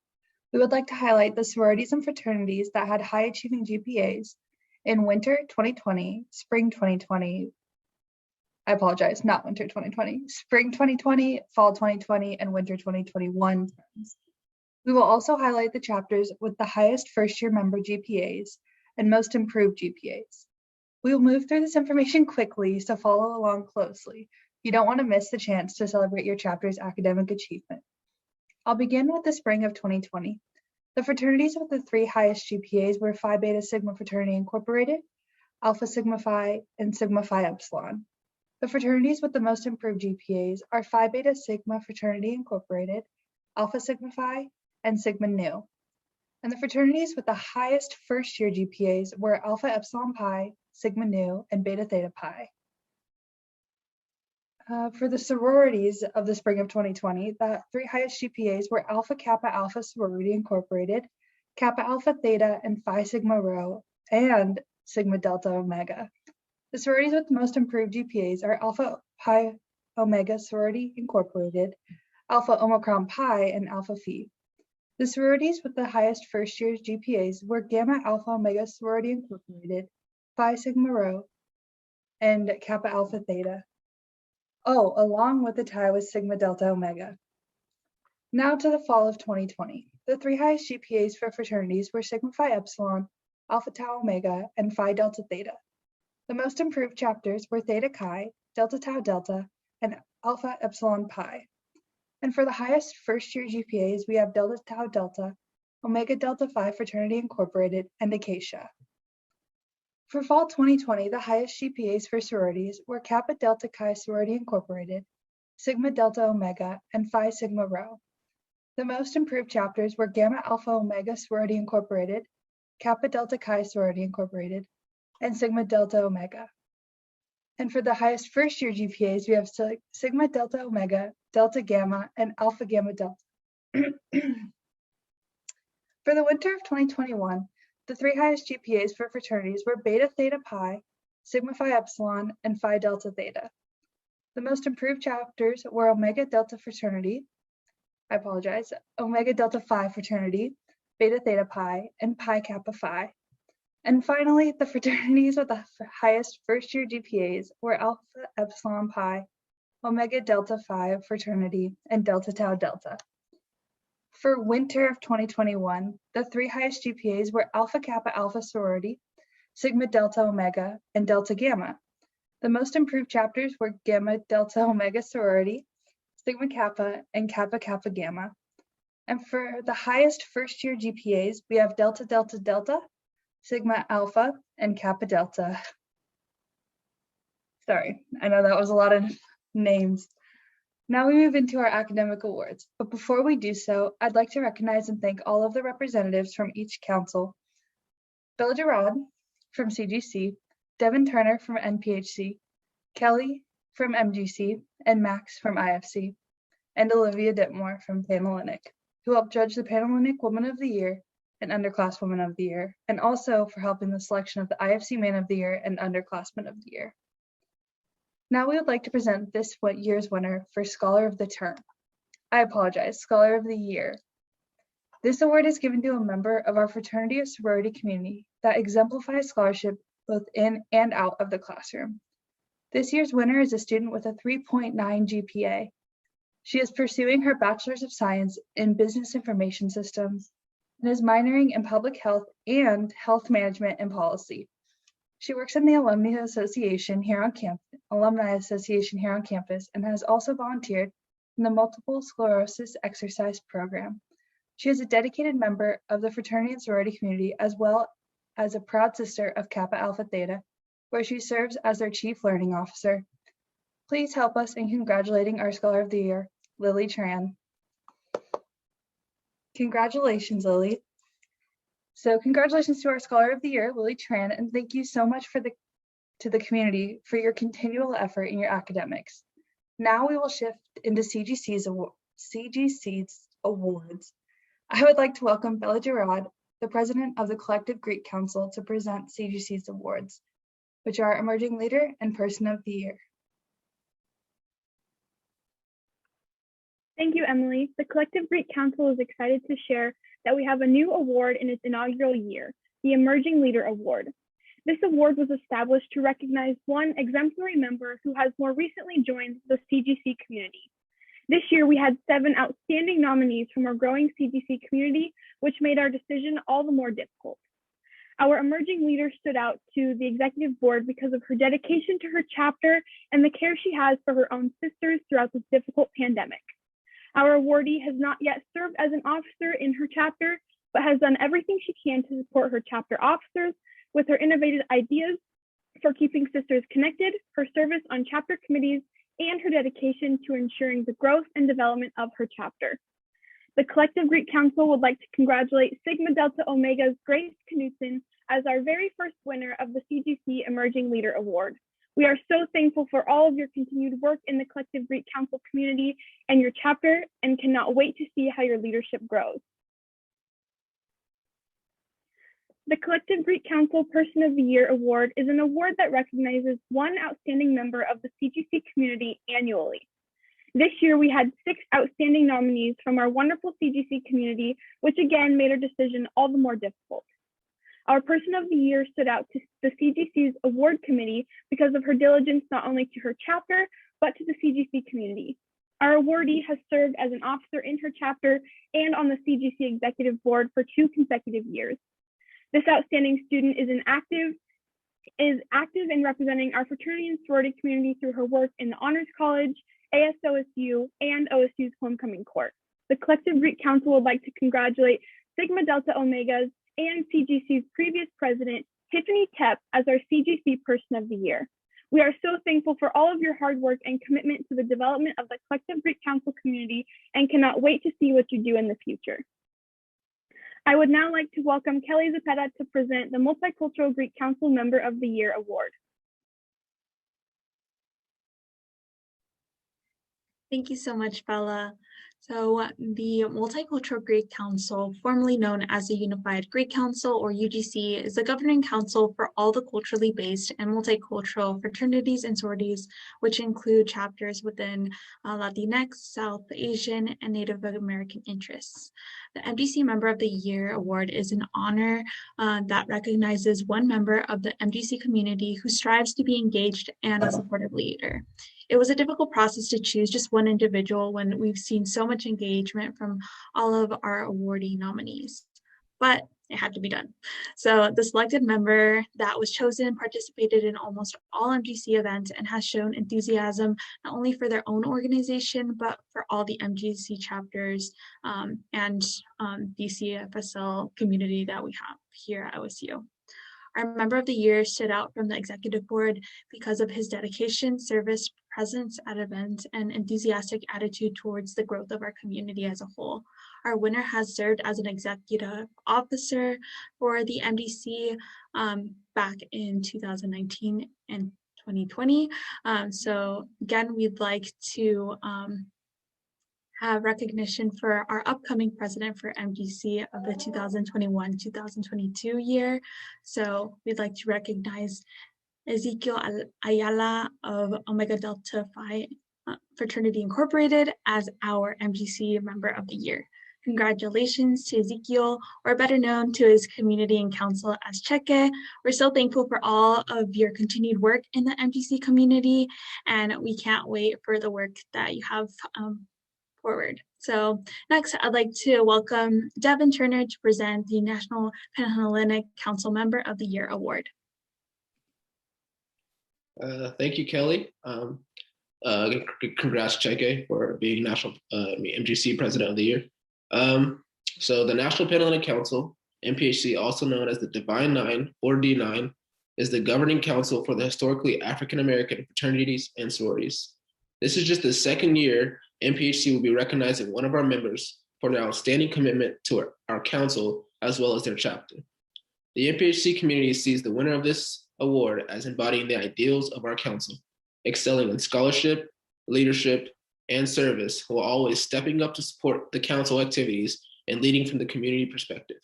We would like to highlight the sororities and fraternities that had high achieving GPAs in winter 2020, spring 2020, I apologize, not winter 2020, spring 2020, fall 2020, and winter 2021 terms. We will also highlight the chapters with the highest first-year member GPAs and most improved GPAs. We will move through this information quickly, so follow along closely. You don't want to miss the chance to celebrate your chapter's academic achievement. I'll begin with the spring of 2020. The fraternities with the three highest GPAs were Phi Beta Sigma Fraternity Incorporated, Alpha Sigma Phi, and Sigma Phi Epsilon. The fraternities with the most improved GPAs are Phi Beta Sigma Fraternity Incorporated, Alpha Sigma Phi, and Sigma Nu. And the fraternities with the highest first-year GPAs were Alpha Epsilon Pi, Sigma Nu, and Beta Theta Pi. For the sororities of the spring of 2020, the three highest GPAs were Alpha Kappa Alpha Sorority Incorporated, Kappa Alpha Theta, and Phi Sigma Rho, and Sigma Delta Omega. The sororities with the most improved GPAs are Alpha Pi Omega Sorority Incorporated, Alpha Omicron Pi, and Alpha Phi. The sororities with the highest first-year GPAs were Gamma Alpha Omega Sorority Incorporated, Phi Sigma Rho, and Kappa Alpha Theta. Oh, along with the tie with Sigma Delta Omega. Now to the fall of 2020. The three highest GPAs for fraternities were Sigma Phi Epsilon, Alpha Tau Omega, and Phi Delta Theta. The most improved chapters were Theta Chi, Delta Tau Delta, and Alpha Epsilon Pi. And for the highest first-year GPAs, we have Delta Tau Delta, Omega Delta Phi Fraternity Incorporated, and Acacia. For fall 2020, the highest GPAs for sororities were Kappa Delta Chi Sorority Incorporated, Sigma Delta Omega, and Phi Sigma Rho. The most improved chapters were Gamma Alpha Omega Sorority Incorporated, Kappa Delta Chi Sorority Incorporated, and Sigma Delta Omega. And for the highest first-year GPAs, we have Sigma Delta Omega, Delta Gamma, and Alpha Gamma Delta. For the winter of 2021, the three highest GPAs for fraternities were Beta Theta Pi, Sigma Phi Epsilon, and Phi Delta Theta. The most improved chapters were Omega Delta Fraternity, Omega Delta Phi Fraternity, Beta Theta Pi, and Pi Kappa Phi. And finally, the fraternities with the highest first-year GPAs were Alpha Epsilon Pi, Omega Delta Phi Fraternity, and Delta Tau Delta. For winter of 2021, the 3 highest GPAs were Alpha Kappa Alpha Sorority, Sigma Delta Omega, and Delta Gamma. The most improved chapters were Gamma Delta Omega Sorority, Sigma Kappa, and Kappa Kappa Gamma. And for the highest first-year GPAs, we have Delta Delta Delta, Sigma Alpha, and Kappa Delta. Sorry, I know that was a lot of names. Now we move into our academic awards, but before we do so, I'd like to recognize and thank all of the representatives from each council. Bella Gerard from CGC, Devin Turner from NPHC, Kelly from MGC, and Max from IFC, and Olivia Ditmore from Panhellenic, who helped judge the Panhellenic Woman of the Year and Underclass Woman of the Year, and also for helping the selection of the IFC Man of the Year and Underclassman of the Year. Now we would like to present this year's winner for Scholar of the Term. Scholar of the Year. This award is given to a member of our fraternity or sorority community that exemplifies scholarship both in and out of the classroom. This year's winner is a student with a 3.9 GPA. She is pursuing her Bachelor's of Science in Business Information Systems and is minoring in Public Health and Health Management and Policy. She works in the Alumni Association here on campus and has also volunteered in the Multiple Sclerosis Exercise Program. She is a dedicated member of the fraternity and sorority community, as well as a proud sister of Kappa Alpha Theta, where she serves as their Chief Learning Officer. Please help us in congratulating our Scholar of the Year, Lily Tran. Congratulations, Lily. So congratulations to our Scholar of the Year, Lily Tran, and thank you so much to the community for your continual effort in your academics. Now we will shift into CGC's awards. I would like to welcome Bella Gerard, the president of the Collective Greek Council, to present CGC's awards, which are Emerging Leader and Person of the Year. Thank you, Emily. The Collective Greek Council is excited to share that we have a new award in its inaugural year, the Emerging Leader Award. This award was established to recognize one exemplary member who has more recently joined the CGC community. This year, we had 7 outstanding nominees from our growing CGC community, which made our decision all the more difficult. Our emerging leader stood out to the executive board because of her dedication to her chapter and the care she has for her own sisters throughout this difficult pandemic. Our awardee has not yet served as an officer in her chapter, but has done everything she can to support her chapter officers with her innovative ideas for keeping sisters connected, her service on chapter committees, and her dedication to ensuring the growth and development of her chapter. The Collective Greek Council would like to congratulate Sigma Delta Omega's Grace Knudsen as our very first winner of the CGC Emerging Leader Award. We are so thankful for all of your continued work in the Collective Greek Council community and your chapter, and cannot wait to see how your leadership grows. The Collective Greek Council Person of the Year Award is an award that recognizes one outstanding member of the CGC community annually. This year, we had 6 outstanding nominees from our wonderful CGC community, which again made our decision all the more difficult. Our Person of the Year stood out to the CGC's award committee because of her diligence not only to her chapter, but to the CGC community. Our awardee has served as an officer in her chapter and on the CGC executive board for 2 consecutive years. This outstanding student is active in representing our fraternity and sorority community through her work in the Honors College, ASOSU, and OSU's Homecoming Court. The Collective Greek Council would like to congratulate Sigma Delta Omega's and CGC's previous president, Tiffany Tepp, as our CGC Person of the Year. We are so thankful for all of your hard work and commitment to the development of the Collective Greek Council community and cannot wait to see what you do in the future. I would now like to welcome Kelly Zepeda to present the Multicultural Greek Council Member of the Year Award. Thank you so much, Bella. So the Multicultural Greek Council, formerly known as the Unified Greek Council or UGC, is the governing council for all the culturally based and multicultural fraternities and sororities, which include chapters within Latinx, South Asian, and Native American interests. The MGC Member of the Year award is an honor that recognizes one member of the MGC community who strives to be engaged and a supportive leader. It was a difficult process to choose just one individual when we've seen so much engagement from all of our awardee nominees, but it had to be done. So the selected member that was chosen participated in almost all MGC events and has shown enthusiasm not only for their own organization, but for all the MGC chapters and the CFSL community that we have here at OSU. Our Member of the Year stood out from the executive board because of his dedication, service, presence at events, and enthusiastic attitude towards the growth of our community as a whole. Our winner has served as an executive officer for the MDC back in 2019 and 2020. So again, we'd like to have recognition for our upcoming president for MGC of the 2021-2022 year. So we'd like to recognize Ezekiel Ayala of Omega Delta Phi Fraternity Incorporated as our MGC Member of the Year. Congratulations to Ezekiel, or better known to his community and council as Cheque. We're so thankful for all of your continued work in the MGC community, and we can't wait for the work that you have forward. So next, I'd like to welcome Devin Turner to present the National Panhellenic Council Member of the Year Award. Thank you, Kelly. Congrats, Cheque, for being National MGC President of the Year. So the National Panhellenic Council, NPHC, also known as the Divine Nine or D9, is the governing council for the historically African American fraternities and sororities. This is just the second year NPHC will be recognizing one of our members for their outstanding commitment to our council as well as their chapter. The NPHC community sees the winner of this award as embodying the ideals of our council, excelling in scholarship, leadership, and service, while always stepping up to support the council activities and leading from the community perspective.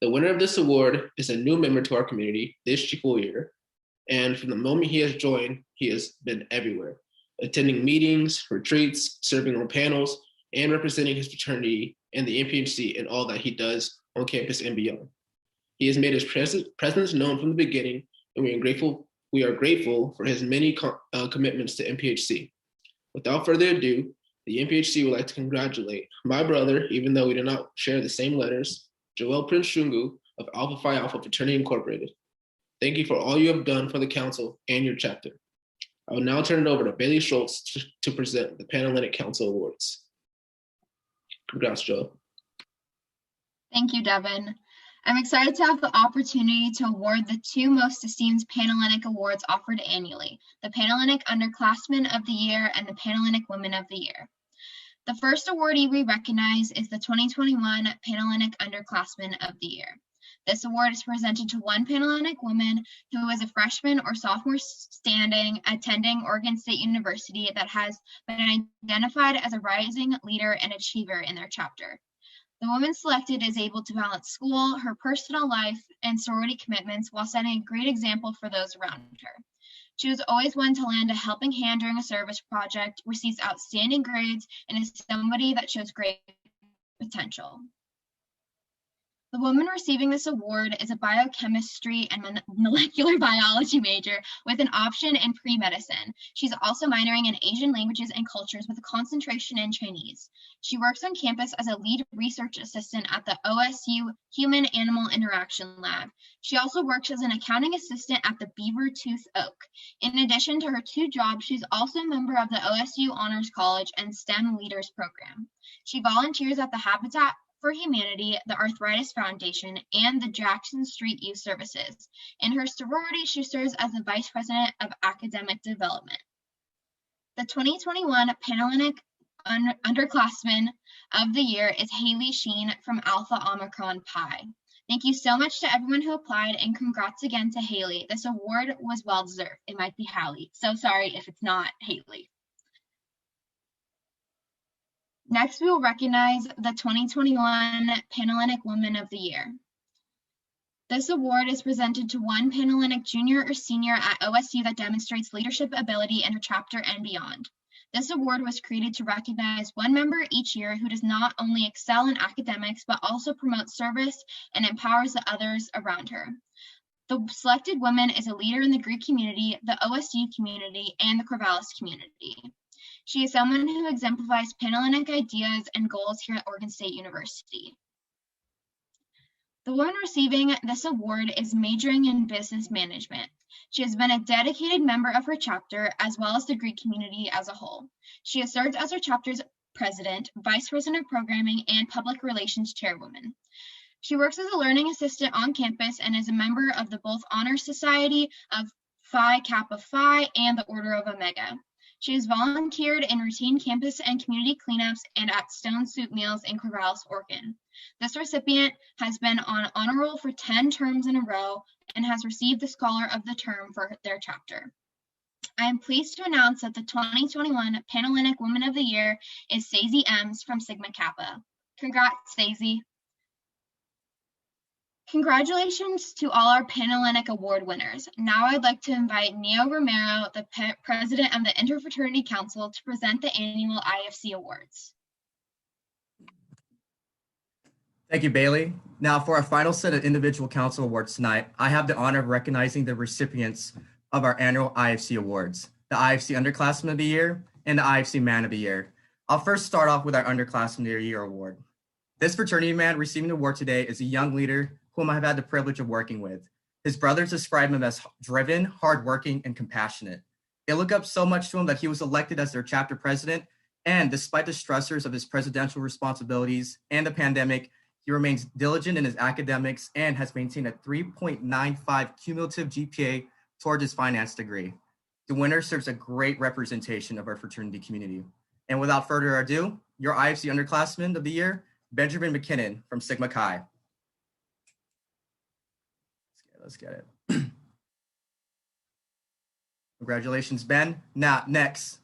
The winner of this award is a new member to our community this school year, and from the moment he has joined, he has been everywhere, attending meetings, retreats, serving on panels, and representing his fraternity and the NPHC in all that he does on campus and beyond. He has made his presence known from the beginning, and we are grateful for his many commitments to NPHC. Without further ado, the NPHC would like to congratulate my brother, even though we do not share the same letters, Joel Prince Shungu of Alpha Phi Alpha Fraternity Incorporated. Thank you for all you have done for the council and your chapter. I will now turn it over to Bailey Schultz to present the Panhellenic Council Awards. Congrats, Joel. Thank you, Devin. I'm excited to have the opportunity to award the two most esteemed Panhellenic Awards offered annually, the Panhellenic Underclassmen of the Year and the Panhellenic Women of the Year. The first awardee we recognize is the 2021 Panhellenic Underclassmen of the Year. This award is presented to one Panhellenic woman who is a freshman or sophomore attending Oregon State University that has been identified as a rising leader and achiever in their chapter. The woman selected is able to balance school, her personal life, and sorority commitments while setting a great example for those around her. She was always one to lend a helping hand during a service project, receives outstanding grades, and is somebody that shows great potential. The woman receiving this award is a biochemistry and molecular biology major with an option in pre-medicine. She's also minoring in Asian languages and cultures with a concentration in Chinese. She works on campus as a lead research assistant at the OSU Human-Animal Interaction Lab. She also works as an accounting assistant at the Beaver Tooth Oak. In addition to her two jobs, she's also a member of the OSU Honors College and STEM Leaders Program. She volunteers at the Habitat for Humanity, the Arthritis Foundation, and the Jackson Street Youth Services. In her sorority, she serves as the Vice President of Academic Development. The 2021 Panhellenic Underclassmen of the Year is Haley Sheen from Alpha Omicron Pi. Thank you so much to everyone who applied, and congrats again to Haley. This award was well deserved. It might be Hallie. So sorry if it's not Haley. Next, we will recognize the 2021 Panhellenic Woman of the Year. This award is presented to one Panhellenic junior or senior at OSU that demonstrates leadership ability in her chapter and beyond. This award was created to recognize one member each year who does not only excel in academics, but also promotes service and empowers the others around her. The selected woman is a leader in the Greek community, the OSU community, and the Corvallis community. She is someone who exemplifies Panhellenic ideas and goals here at Oregon State University. The woman receiving this award is majoring in business management. She has been a dedicated member of her chapter as well as the Greek community as a whole. She has served as her chapter's president, vice president of programming, and public relations chairwoman. She works as a learning assistant on campus and is a member of the both Honor Society of Phi Kappa Phi and the Order of Omega. She has volunteered in routine campus and community cleanups and at Stone Soup Meals in Corvallis, Oregon. This recipient has been on honor roll for 10 terms in a row and has received the Scholar of the Term for their chapter. I am pleased to announce that the 2021 Panhellenic Woman of the Year is Stacey Ems from Sigma Kappa. Congrats, Stacey. Congratulations to all our Panhellenic Award winners. Now I'd like to invite Neo Romero, the president of the Interfraternity Council, to present the annual IFC Awards. Thank you, Bailey. Now for our final set of individual council awards tonight, I have the honor of recognizing the recipients of our annual IFC Awards, the IFC Underclassman of the Year and the IFC Man of the Year. I'll first start off with our Underclassman of the Year award. This fraternity man receiving the award today is a young leader whom I have had the privilege of working with. His brothers describe him as driven, hardworking, and compassionate. They look up so much to him that he was elected as their chapter president, and despite the stressors of his presidential responsibilities and the pandemic, he remains diligent in his academics and has maintained a 3.95 cumulative GPA towards his finance degree. The winner serves a great representation of our fraternity community. And without further ado, your IFC Underclassman of the Year, Benjamin McKinnon from Sigma Chi. Let's get it. Congratulations, Ben. Now, next,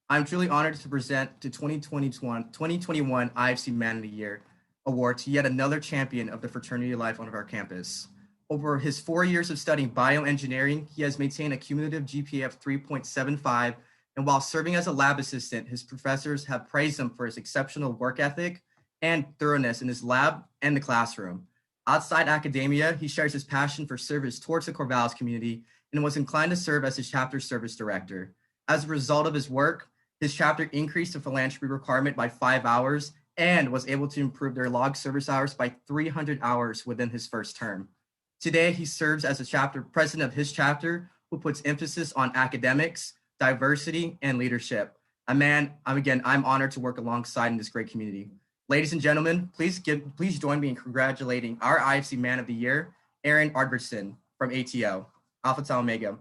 I'm truly honored to present the 2021 IFC Man of the Year award to yet another champion of the fraternity life on our campus. Over his 4 years of studying bioengineering, he has maintained a cumulative GPA of 3.75, and while serving as a lab assistant, his professors have praised him for his exceptional work ethic and thoroughness in his lab and the classroom. Outside academia, he shares his passion for service towards the Corvallis community and was inclined to serve as his chapter service director. As a result of his work, his chapter increased the philanthropy requirement by 5 hours and was able to improve their log service hours by 300 hours within his first term. Today, he serves as the chapter president of his chapter, who puts emphasis on academics, diversity, and leadership. I'm honored to work alongside in this great community. Ladies and gentlemen, please join me in congratulating our IFC Man of the Year, Aaron Ardbertson from ATO, Alpha Tau Omega.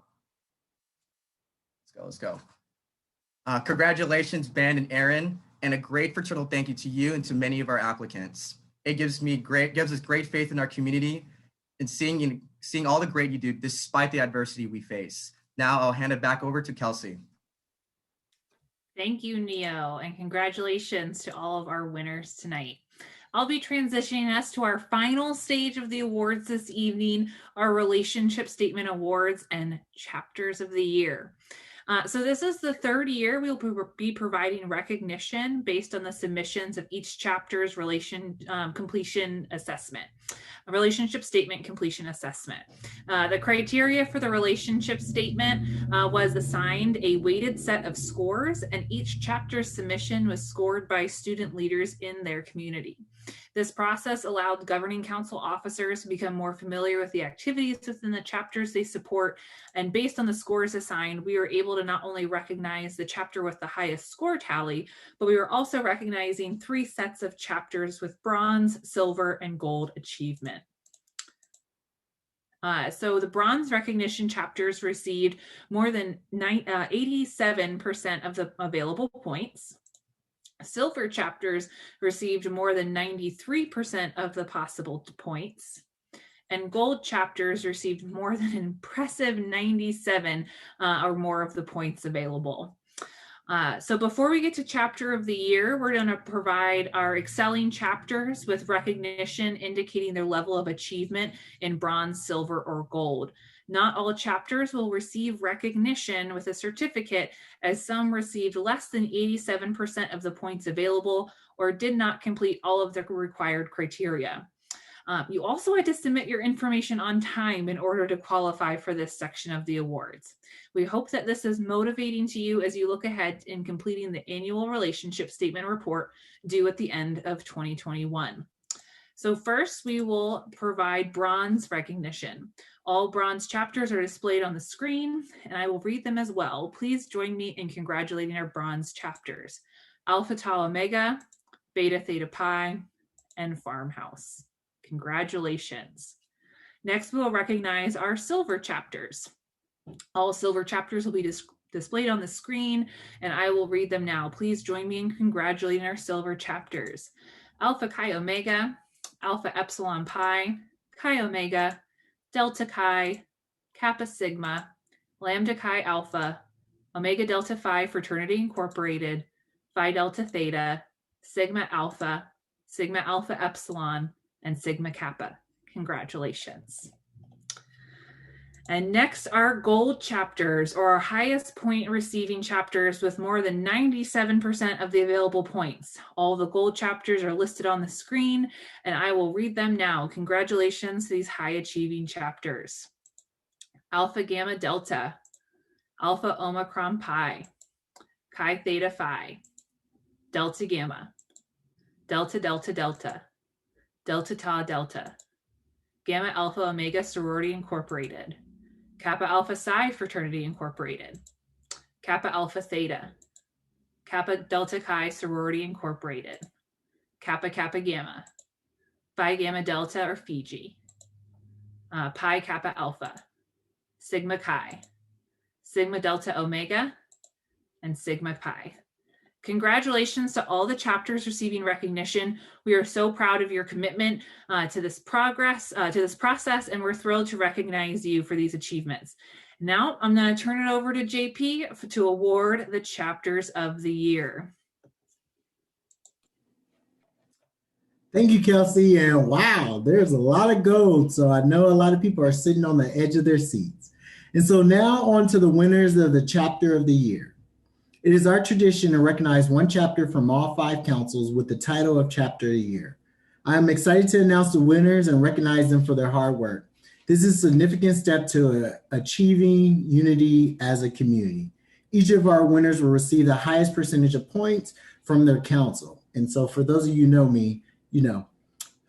Let's go. Congratulations, Ben and Aaron, and a great fraternal thank you to you and to many of our applicants. It gives us great faith in our community and seeing all the great you do despite the adversity we face. Now I'll hand it back over to Kelsey. Thank you, Neo, and congratulations to all of our winners tonight. I'll be transitioning us to our final stage of the awards this evening, our Relationship Statement Awards and Chapters of the Year. So this is the third year we'll be providing recognition based on the submissions of each chapter's completion assessment, a relationship statement completion assessment. The criteria for the relationship statement was assigned a weighted set of scores, and each chapter's submission was scored by student leaders in their community. This process allowed governing council officers to become more familiar with the activities within the chapters they support, and based on the scores assigned, we were able to not only recognize the chapter with the highest score tally, but we were also recognizing 3 sets of chapters with bronze, silver, and gold achievement. So the bronze recognition chapters received more than 87% of the available points. Silver chapters received more than 93% of the possible points, and gold chapters received more than an impressive 97 or more of the points available. So before we get to chapter of the year, we're going to provide our excelling chapters with recognition indicating their level of achievement in bronze, silver, or gold. Not all chapters will receive recognition with a certificate, as some received less than 87% of the points available or did not complete all of the required criteria. You also had to submit your information on time in order to qualify for this section of the awards. We hope that this is motivating to you as you look ahead in completing the annual relationship statement report due at the end of 2021. So first, we will provide bronze recognition. All bronze chapters are displayed on the screen, and I will read them as well. Please join me in congratulating our bronze chapters: Alpha Tau Omega, Beta Theta Pi, and Farmhouse. Congratulations. Next, we will recognize our silver chapters. All silver chapters will be displayed on the screen, and I will read them now. Please join me in congratulating our silver chapters: Alpha Chi Omega, Alpha Epsilon Pi, Chi Omega, Delta Chi, Kappa Sigma, Lambda Chi Alpha, Omega Delta Phi Fraternity Incorporated, Phi Delta Theta, Sigma Alpha, Sigma Alpha Epsilon, and Sigma Kappa. Congratulations. And next, our gold chapters, or our highest point receiving chapters with more than 97% of the available points. All the gold chapters are listed on the screen, and I will read them now. Congratulations to these high achieving chapters: Alpha Gamma Delta, Alpha Omicron Pi, Chi Theta Phi, Delta Gamma, Delta Delta Delta, Delta Tau Delta, Gamma Alpha Omega Sorority Incorporated, Kappa Alpha Psi Fraternity Incorporated, Kappa Alpha Theta, Kappa Delta Chi Sorority Incorporated, Kappa Kappa Gamma, Phi Gamma Delta or Fiji, Pi Kappa Alpha, Sigma Chi, Sigma Delta Omega, and Sigma Pi. Congratulations to all the chapters receiving recognition. We are so proud of your commitment to this process, and we're thrilled to recognize you for these achievements. Now I'm going to turn it over to JP to award the chapters of the year. Thank you, Kelsey. And wow, there's a lot of gold. So I know a lot of people are sitting on the edge of their seats. And so now on to the winners of the chapter of the year. It is our tradition to recognize one chapter from all 5 councils with the title of Chapter of the Year. I am excited to announce the winners and recognize them for their hard work. This is a significant step to achieving unity as a community. Each of our winners will receive the highest percentage of points from their council. And so for those of you who know me, you know,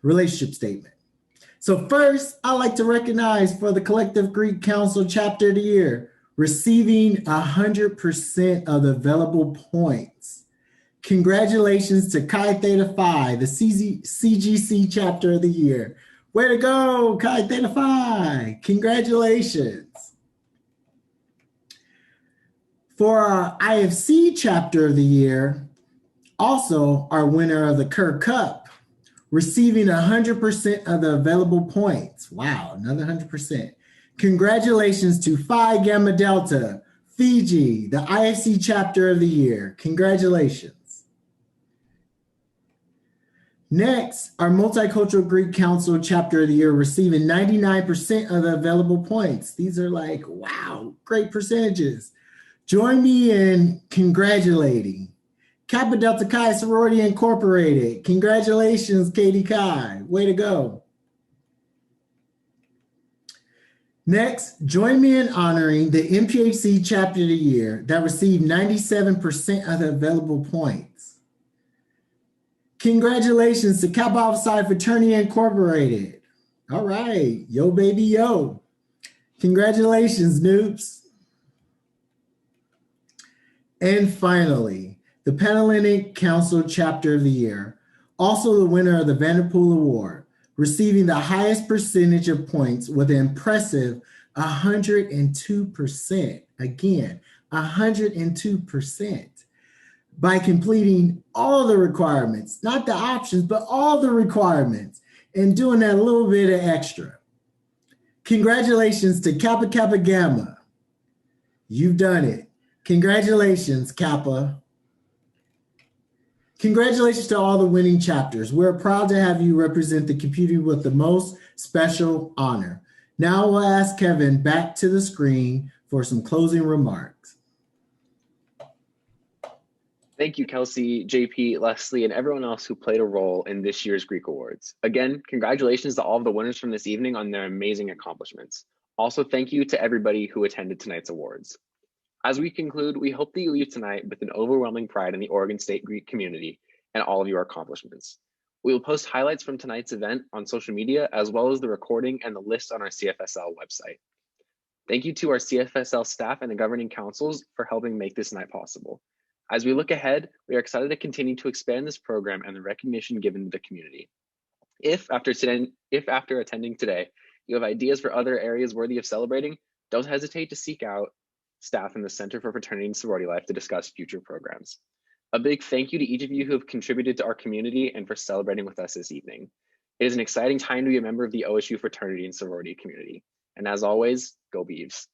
relationship statement. So first, I'd like to recognize for the Collective Greek Council Chapter of the Year, receiving 100% of the available points. Congratulations to Chi Theta Phi, the CGC Chapter of the Year. Way to go, Chi Theta Phi. Congratulations. For our IFC Chapter of the Year, also our winner of the Kerr Cup, receiving 100% of the available points. Wow, another 100%. Congratulations to Phi Gamma Delta, Fiji, the IFC Chapter of the Year. Congratulations. Next, our Multicultural Greek Council Chapter of the Year, receiving 99% of the available points. These are like, wow, great percentages. Join me in congratulating Kappa Delta Chi Sorority Incorporated. Congratulations, Katie Kai. Way to go. Next, join me in honoring the MPHC Chapter of the Year that received 97% of the available points. Congratulations to Kappa Alpha Psi Fraternity Incorporated. All right, yo baby, yo. Congratulations, noobs. And finally, the Panhellenic Council Chapter of the Year, also the winner of the Vanderpool Award, receiving the highest percentage of points with an impressive 102%. Again, 102%. By completing all the requirements, not the options, but all the requirements, and doing that little bit of extra. Congratulations to Kappa Kappa Gamma. You've done it. Congratulations, Kappa. Congratulations to all the winning chapters. We're proud to have you represent the community with the most special honor. Now we'll ask Kevin back to the screen for some closing remarks. Thank you, Kelsey, JP, Leslie, and everyone else who played a role in this year's Greek Awards. Again, congratulations to all of the winners from this evening on their amazing accomplishments. Also, thank you to everybody who attended tonight's awards. As we conclude, we hope that you leave tonight with an overwhelming pride in the Oregon State Greek community and all of your accomplishments. We will post highlights from tonight's event on social media, as well as the recording and the list on our CFSL website. Thank you to our CFSL staff and the governing councils for helping make this night possible. As we look ahead, we are excited to continue to expand this program and the recognition given to the community. If after attending today, you have ideas for other areas worthy of celebrating, don't hesitate to seek out staff in the Center for Fraternity and Sorority Life to discuss future programs. A big thank you to each of you who have contributed to our community and for celebrating with us this evening. It is an exciting time to be a member of the OSU fraternity and sorority community. And as always, go Beavs.